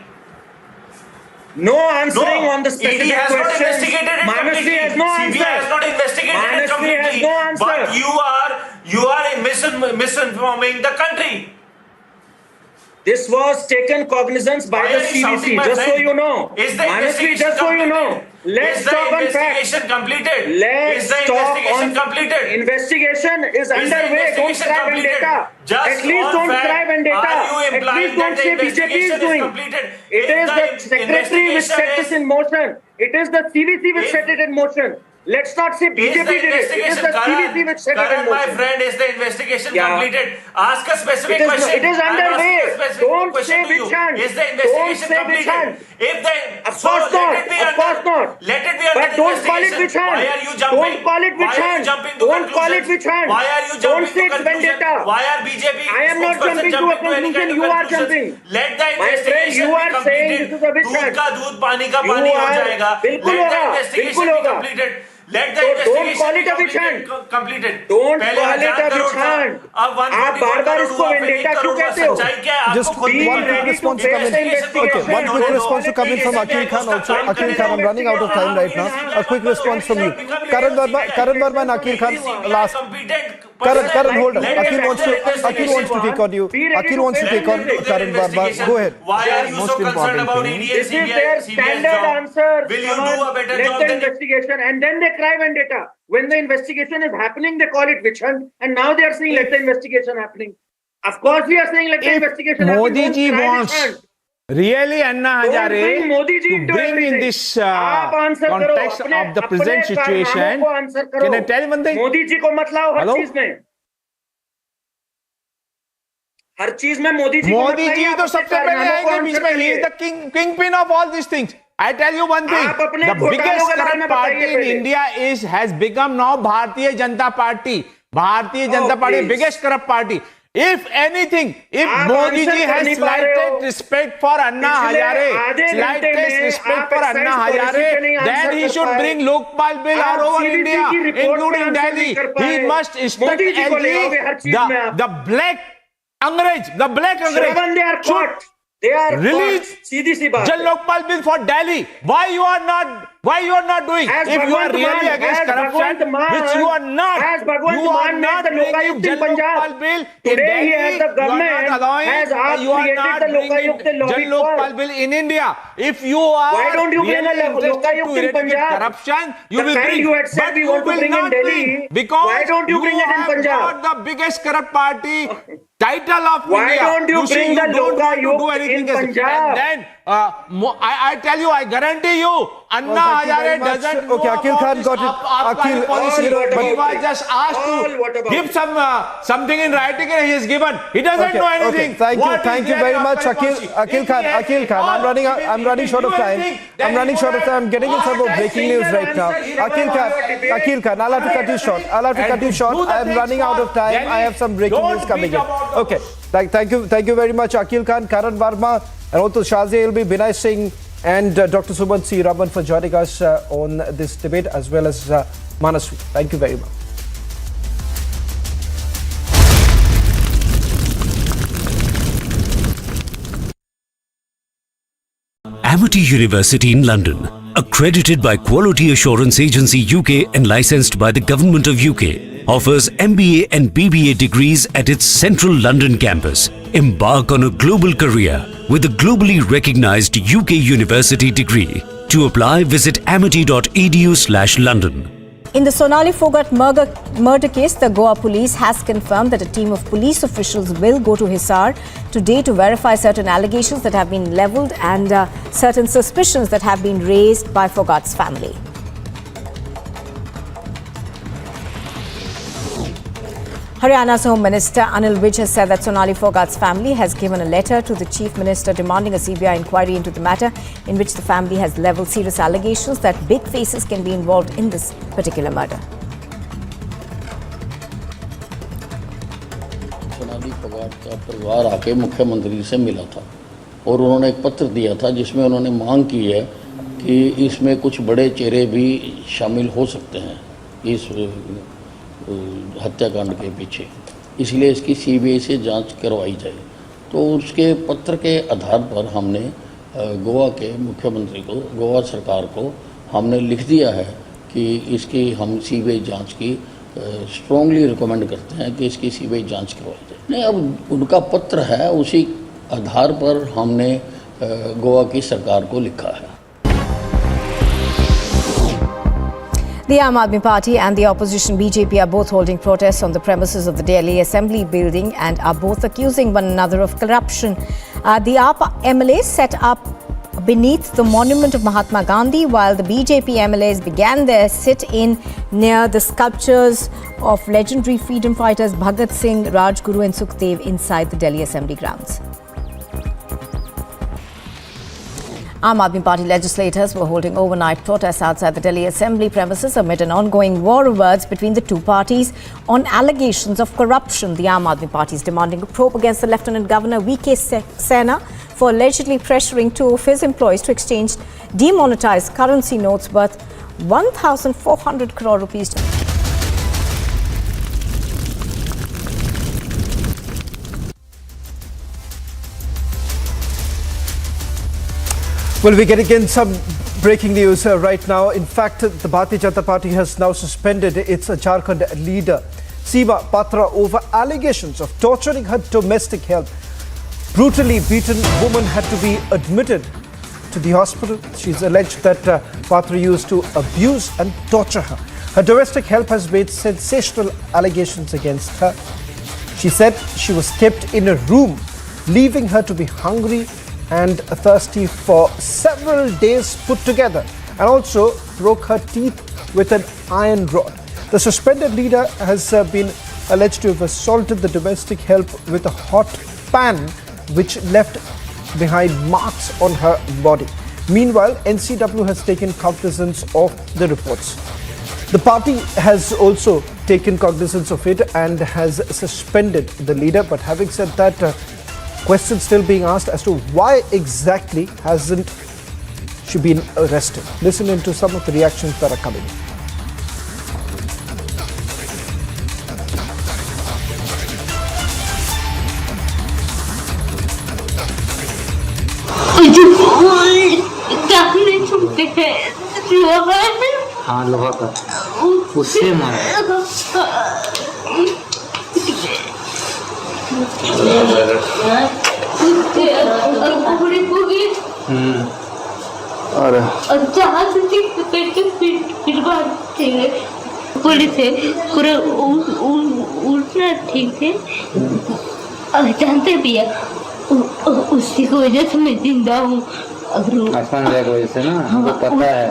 No answering on the specific ED has questions. not investigated it completely. has no answer. CBI has not investigated it completely. Has no answer. But you are misinforming the country. This was taken cognizance by the CVC, just so you know. Is the Manasvi, just so you know. Let's talk on facts. Completed? Let's is the talk investigation on completed? Investigation is underway. Don't cry vendetta. At least don't cry vendetta. At least don't say BJP is doing. It is the secretary which set this in motion. It is the CVC which set it in motion. Let's not say BJP did it. It is the CVC which set it in my motion. friend, is the investigation completed? Ask a specific question. It is underway. Don't say which hand. Is the investigation completed? If the of course not. Of course not. Let it be under But don't call it investigation. which hand. Why are you jumping? Don't call it which hand. Don't call it which hand. Why are you Don't jumping say to it's conclusion? vendetta. Why are BJP I am not spokesperson jumping to a any conclusion. kind of You are conclusions? jumping. Let the My friend, investigation you are be saying completed. this is a which दूध hand. का दूध पानी का You पानी हो are- जाएगा. बिल्कुल Let the होगा. investigation बिल्कुल be होगा. completed. Let the So investigation don't call it be a which hand. completed. Don't पहले call it 1000 a crore which था, hand. अब 144 आप बार-बार करोड़ इसको हुआ, फिर vendetta 1 क्यों करोड़ हुआ. कहते हो? सच्चाई क्या है? Just आपको खुद one भी quick response to come in. Okay, one quick response to come in from Akhil Khan also. Akhil Khan, I'm running out of time right now. A quick response from you. Karan Verma and Akhil Khan last. Karan, hold on. Akhil wants to take on you. Akhil wants to take on Karan Verma. Go ahead. Why are you so concerned about ED and This is their standard answer. Will you do a better Let job the than investigation, and then they cry vendetta. When the investigation is happening, they call it witch hunt, and now they are saying let the investigation happening. Of course, we are saying let the investigation happen. Modi ji Don't cry wants witch hunt. really Anna Don't Hazare bring Modi ji to into bring in everything. this आप answer करो, context अपने- of the अपने present situation. कारनामों को answer करो. Can I tell you one thing? Modi ji को मत लाओ हर Hello? चीज में. हर चीज में मोदी जी को मत मोदी जी लाइए, तो अपने सबसे पहले कारनामों को आएंगे बीच answer में. He करिए. is the kingpin of all these things. I tell you one thing. आप अपने The घोटालों biggest के बारे corrupt में party बताइए in पहले. India has become now Bharatiya Janata Party. Bharatiya Janata Party, please. biggest corrupt party. If anything, if आप Modi answer ji कर has नहीं पा रहे हो. slightest respect for Anna पिछले Hazare, आधे घंटे slightest में respect आप for Anna excise policy Hazare, पे नहीं then answer he कर should पाए. bring Lokpal bill आप all over CVC India, की report पे including answer Delhi. नहीं कर He पाए. must instruct मोदी जी को ले आओगे हर चीज में LG, आप. the black Angrez, the black Angrez. Shravan, they are caught. They are Release caught. सीधी सी बात Jal है. Lokpal bill for Delhi. Why you are not doing? As If you are Bhagwant really Mann, against as corruption, Bhagwant Mann, which you are not, as Bhagwant you are Mann not made the bringing Lokayukt in Jal Punjab. Lokpal bill in Today Delhi. he has the You are government not allowing. has You are created not the bringing Lokayukt they Jal lobbied Lokpal for. bill in India. If you are Why don't you bring a really interested Lokayukt to in eradicate Punjab? corruption, you The will kind bring. you had said But we you want to will bring in not Delhi. bring, because Why don't you bring it in have Punjab? got the biggest corrupt party title of Why India. don't you see, bring you the don't want to do Lokayukt anything in else. Punjab? And then I tell you, I guarantee you, Anna Thank you very Hazare much. doesn't Okay, know Akhil about Khan this got it. Aapka Akhil, policy. He what was about just asked what to about give something in writing and he has given. He doesn't know anything. Thank you What is very there in much, Aapka policy? Akhil Khan. I'm running short of time. I'm getting in some more breaking news right now. Akhil Khan, I'll have to cut you short. I'm running out of time. I have some breaking news coming in. Okay, thank you very much, Akhil Khan, Karan Verma, and also Shazia Ilbi, Binay Singh, and Dr. Sumant C. Raman for joining us on this debate, as well as Manaswi. Thank you very much. Amity University in London, accredited by Quality Assurance Agency UK and licensed by the Government of UK, offers MBA and BBA degrees at its central London campus. Embark on a global career with a globally recognized UK university degree. To apply, visit amity.edu/London. In the Sonali Phogat murder case, the Goa police has confirmed that a team of police officials will go to Hazare today to verify certain allegations that have been levelled and certain suspicions that have been raised by Phogat's family. Haryana's Home Minister Anil Vij has said that Sonali Phogat's family has given a letter to the Chief Minister demanding a CBI inquiry into the matter, in which the family has levelled serious allegations that big faces can be involved in this particular murder. Sonali Phogat का परिवार आके मुख्यमंत्री से मिला था और उन्होंने एक पत्र दिया था जिसमें उन्होंने मांग की है कि इसमें कुछ बड़े चेहरे भी शामिल हो सकते हैं इस हत्याकांड के पीछे, इसलिए इसकी सीबीआई से जांच करवाई जाए। तो उसके पत्र के आधार पर हमने गोवा के मुख्यमंत्री को, गोवा सरकार को हमने लिख दिया है कि इसकी हम सीबीआई जांच की स्ट्रॉन्गली रिकमेंड करते हैं कि इसकी सीबीआई जांच करवाई जाए। नहीं, अब उनका पत्र है, उसी आधार पर हमने गोवा की सरकार को लिखा है। The Aam Aadmi Party and the opposition BJP are both holding protests on the premises of the Delhi Assembly building and are both accusing one another of corruption. The AAP MLA set up beneath the monument of Mahatma Gandhi while the BJP MLAs began their sit-in near the sculptures of legendary freedom fighters Bhagat Singh, Rajguru and Sukhdev inside the Delhi Assembly grounds. Aam Aadmi Party legislators were holding overnight protests outside the Delhi Assembly premises amid an ongoing war of words between the two parties on allegations of corruption. The Aam Aadmi Party is demanding a probe against the Lieutenant Governor V.K. Sena for allegedly pressuring two of his employees to exchange demonetized currency notes worth 1,400 crore rupees. Well, we're getting in some breaking news right now. In fact, the Bharatiya Janata Party has now suspended its Jharkhand leader, Seema Patra, over allegations of torturing her domestic help. Brutally beaten woman had to be admitted to the hospital. She's alleged that Patra used to abuse and torture her. Her domestic help has made sensational allegations against her. She said she was kept in a room, leaving her to be hungry and thirsty for several days put together, and also broke her teeth with an iron rod. The suspended leader has been alleged to have assaulted the domestic help with a hot pan, which left behind marks on her body. Meanwhile, NCW has taken cognizance of the reports. The party has also taken cognizance of it and has suspended the leader. But having said that, questions still being asked as to why exactly hasn't she been arrested. Listen into some of the reactions that are coming in. हाँ लोहा का उससे मारा police है पूरा उठना ठीक है जानते भी है उसी की वजह से मैं जिंदा हूँ। आसमान दे की वजह से ना हमको पता है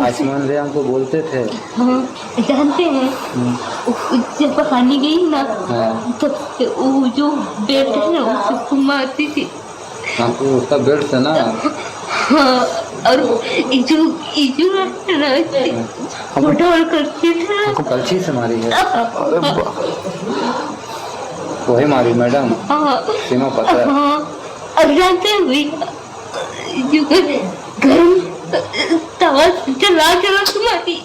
आसमान दे हमको बोलते थे। हाँ जानते हैं जब कहानी गई ना तब वो जो बेल्ट है ना उससे घुमाती थी हमको उसका बेल्ट था ना। हाँ और इजू ना मोटोल करती थी हमको कलछी से मारी है। वही मारी मैडम सीमा पत्रा। हाँ और जानते हैं भी जो गरम तवा चला मारी।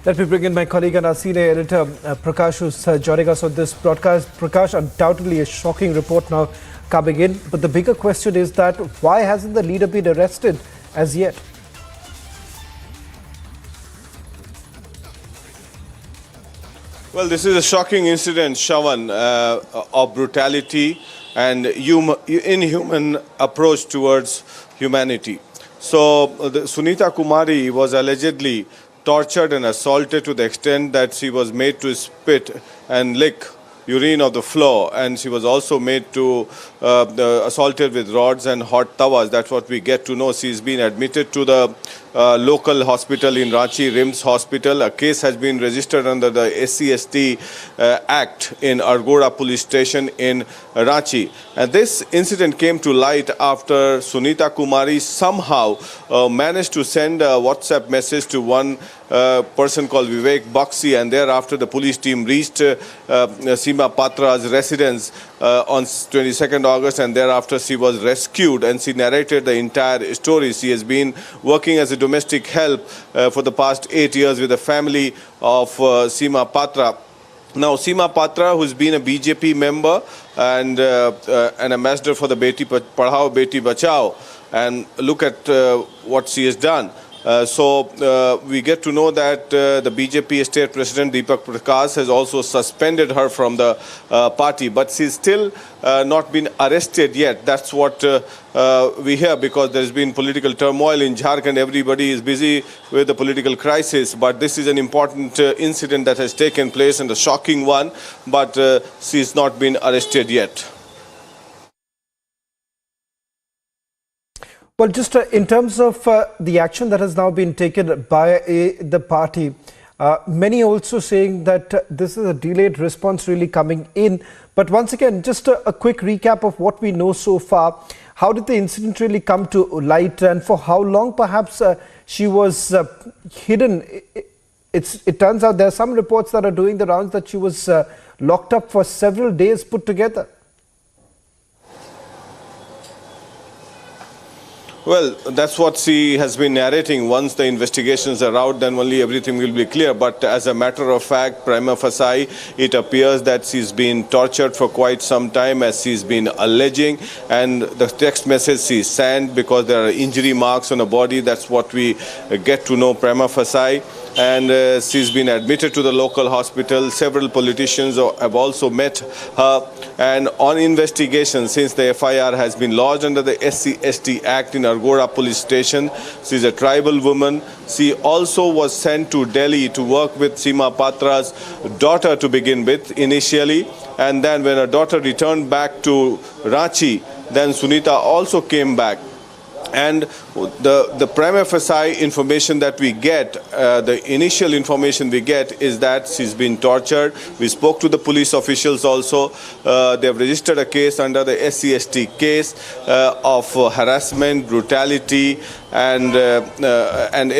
Let me bring in my colleague and our senior editor, Prakash, who's joining us on this broadcast. Prakash, undoubtedly a shocking report now coming in. But the bigger question is that why hasn't the leader been arrested as yet? Well, this is a shocking incident, Shawan, of brutality and inhuman approach towards humanity. So, Sunita Kumari was allegedly tortured and assaulted to the extent that she was made to spit and lick urine of the floor, and she was also made to assaulted with rods and hot tawas. That's what we get to know. She's been admitted to the local hospital in Ranchi, RIMS Hospital. A case has been registered under the SC/ST Act in Argora Police Station in Ranchi. And this incident came to light after Sunita Kumari somehow managed to send a WhatsApp message to one person called Vivek Baxi, and thereafter the police team reached Seema Patra's residence on 22nd August, and thereafter she was rescued, and she narrated the entire story. She has been working as a domestic help for the past 8 years with the family of Seema Patra. Now, Seema Patra, who's been a BJP member and an ambassador for the Beti Padhao, Beti Bachao, and look at what she has done. We get to know that the BJP state president Deepak Prakash has also suspended her from the party, but she's still not been arrested yet. That's what we hear, because there's been political turmoil in Jharkhand. Everybody is busy with the political crisis, but this is an important incident that has taken place, and a shocking one, but she's not been arrested yet. Well, just in terms of the action that has now been taken by the party, many also saying that this is a delayed response really coming in. But once again, just a quick recap of what we know so far. How did the incident really come to light, and for how long perhaps she was hidden? It turns out there are some reports that are doing the rounds that she was locked up for several days put together. Well, that's what she has been narrating. Once the investigations are out, then only everything will be clear. But as a matter of fact, prima facie, it appears that she's been tortured for quite some time, as she's been alleging. And the text message she sent, because there are injury marks on her body, that's what we get to know prima facie. And she's been admitted to the local hospital. Several politicians have also met her. And on investigation, since the FIR has been lodged under the SC/ST Act in Argora police station, she's a tribal woman. She also was sent to Delhi to work with Seema Patra's daughter to begin with initially. And then when her daughter returned back to Ranchi, then Sunita also came back. And the prima facie information that we get, the initial information we get is that she's been tortured. We spoke to the police officials also. They have registered a case under the SC/ST case of harassment, brutality, and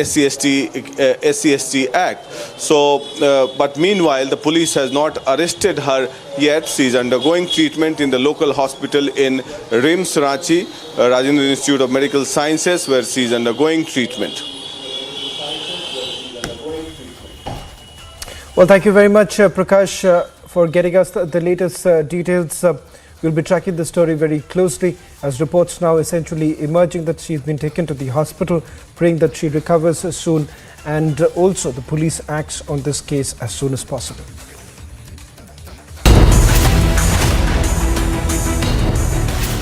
SC/ST Act. So, but meanwhile, the police has not arrested her yet. She's undergoing treatment in the local hospital in RIMS Ranchi, Rajendra Institute of Medical Sciences, where she's undergoing treatment. Well, thank you very much, Prakash, for getting us the latest details. We'll be tracking the story very closely, as reports now essentially emerging that she's been taken to the hospital, praying that she recovers soon, and also the police acts on this case as soon as possible.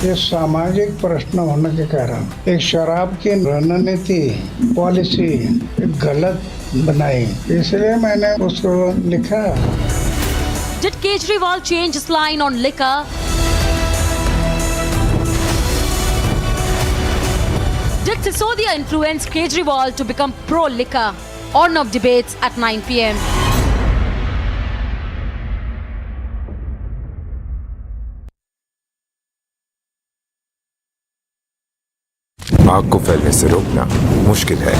ये सामाजिक प्रश्न होने के कारण एक शराब की रणनीति पॉलिसी गलत बनाई, इसलिए मैंने उसको लिखा. Did Kejriwal change his line on liquor? Did Sisodia influence Kejriwal to become pro-liquor? On-off debates at 9 p.m. आग को फैलने से रोकना मुश्किल है,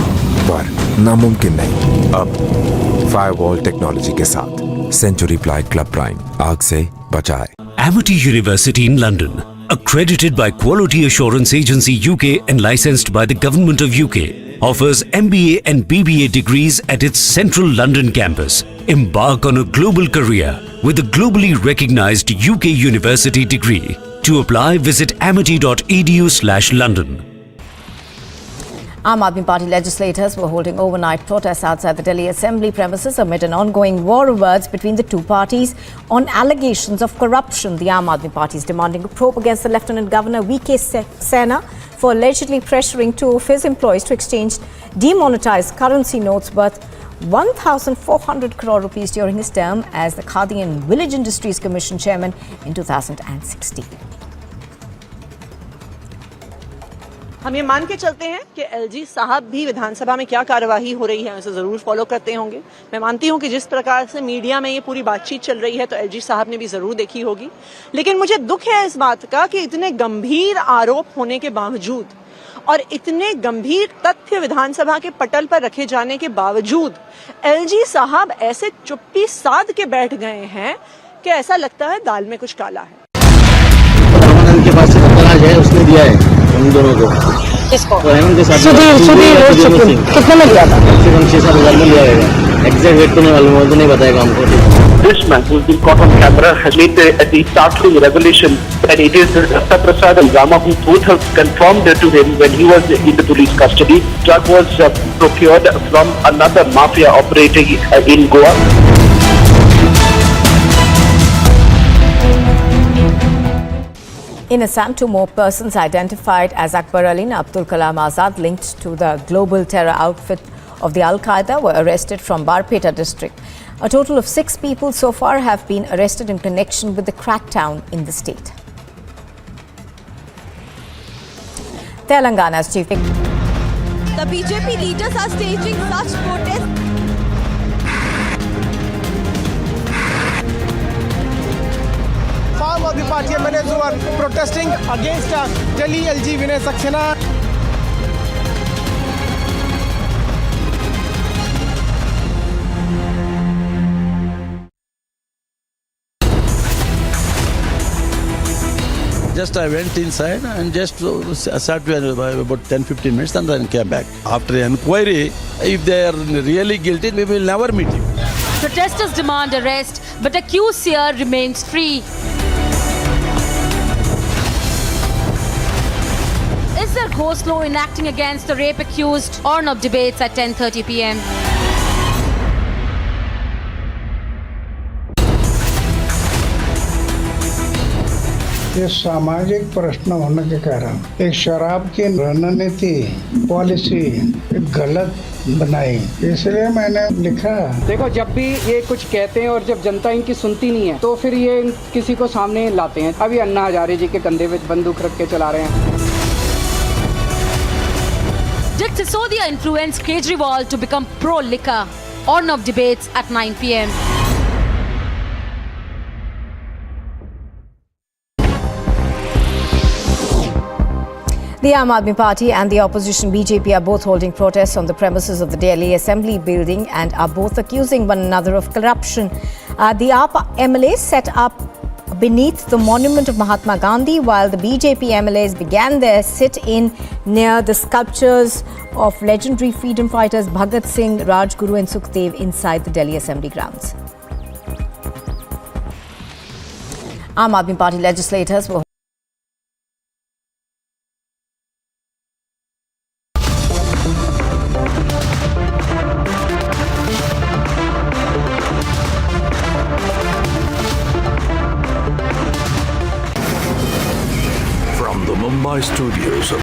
पर नामुमकिन नहीं। अब फायरवॉल टेक्नोलॉजी के साथ सेंचुरी प्लाई क्लब प्राइम आग से बचाए। Amity University in London, accredited by Quality Assurance Agency UK and licensed by the Government of UK, offers MBA and BBA degrees at its central London campus. Embark on a global career with a globally recognized UK university degree. To apply, visit amity.edu/London. Aam Aadmi Party legislators were holding overnight protests outside the Delhi Assembly premises amid an ongoing war of words between the two parties on allegations of corruption. The Aam Aadmi Party is demanding a probe against the Lieutenant Governor V.K. Sena for allegedly pressuring two of his employees to exchange demonetized currency notes worth 1,400 crore rupees during his term as the Khadi and Village Industries Commission chairman in 2016. हम ये मान के चलते हैं कि LG साहब भी विधानसभा में क्या कार्यवाही हो रही है उसे जरूर फॉलो करते होंगे। मैं मानती हूं कि जिस प्रकार से मीडिया में ये पूरी बातचीत चल रही है तो एलजी साहब ने भी जरूर देखी होगी, लेकिन मुझे दुख है इस बात का कि इतने गंभीर आरोप होने के बावजूद और इतने गंभीर तथ्य विधानसभा के पटल पर रखे जाने के बावजूद एलजी साहब ऐसे चुप्पी साध के बैठ गए हैं कि ऐसा लगता है दाल में कुछ काला है। के पास से है, उसने दिया है उन दोनों को। किसको? के साथ कितने में दिया था? 6,000 में लिया है। एग्जैक्ट रेट तो नहीं मालूम, वो तो नहीं बताएगा हमको। This man who's been caught on camera has made the startling revelation that it is Dr. Prasad and Rama who both have confirmed to him when he was in the police custody. Drug was procured from another mafia operating in Goa. In Assam, two more persons identified as Akbar Ali and Abdul Kalam Azad linked to the global terror outfit of the Al-Qaeda were arrested from Barpeta district. A total of 6 people so far have been arrested in connection with the crackdown in the state. Telangana's chief. The BJP leaders are staging such protests. Farm of the party MLAs who are protesting against Delhi LG Vinay Saxena. Just I went inside and just sat about 10-15 minutes and then came back. After the inquiry, if they are really guilty, we will never meet him. Protesters demand arrest, but accused seer remains free. Is there ghost law enacting against the rape accused? Arnab debates at 10:30 p.m. ये सामाजिक प्रश्न होने के कारण एक शराब की रणनीति पॉलिसी गलत बनाई, इसलिए मैंने लिखा। देखो, जब भी ये कुछ कहते हैं और जब जनता इनकी सुनती नहीं है तो फिर ये किसी को सामने लाते हैं। अभी अन्ना हजारे जी के कंधे पे बंदूक रख के चला रहे हैं। Did Sisodia influence Kejriwal to become pro-liquor? Arnab debates at 9 p.m. The Aam Aadmi Party and the opposition BJP are both holding protests on the premises of the Delhi Assembly building and are both accusing one another of corruption. The AAP MLAs set up beneath the monument of Mahatma Gandhi, while the BJP MLAs began their sit-in near the sculptures of legendary freedom fighters Bhagat Singh, Rajguru and Sukhdev inside the Delhi Assembly grounds. Aam Aadmi Party legislators were From the Mumbai studios of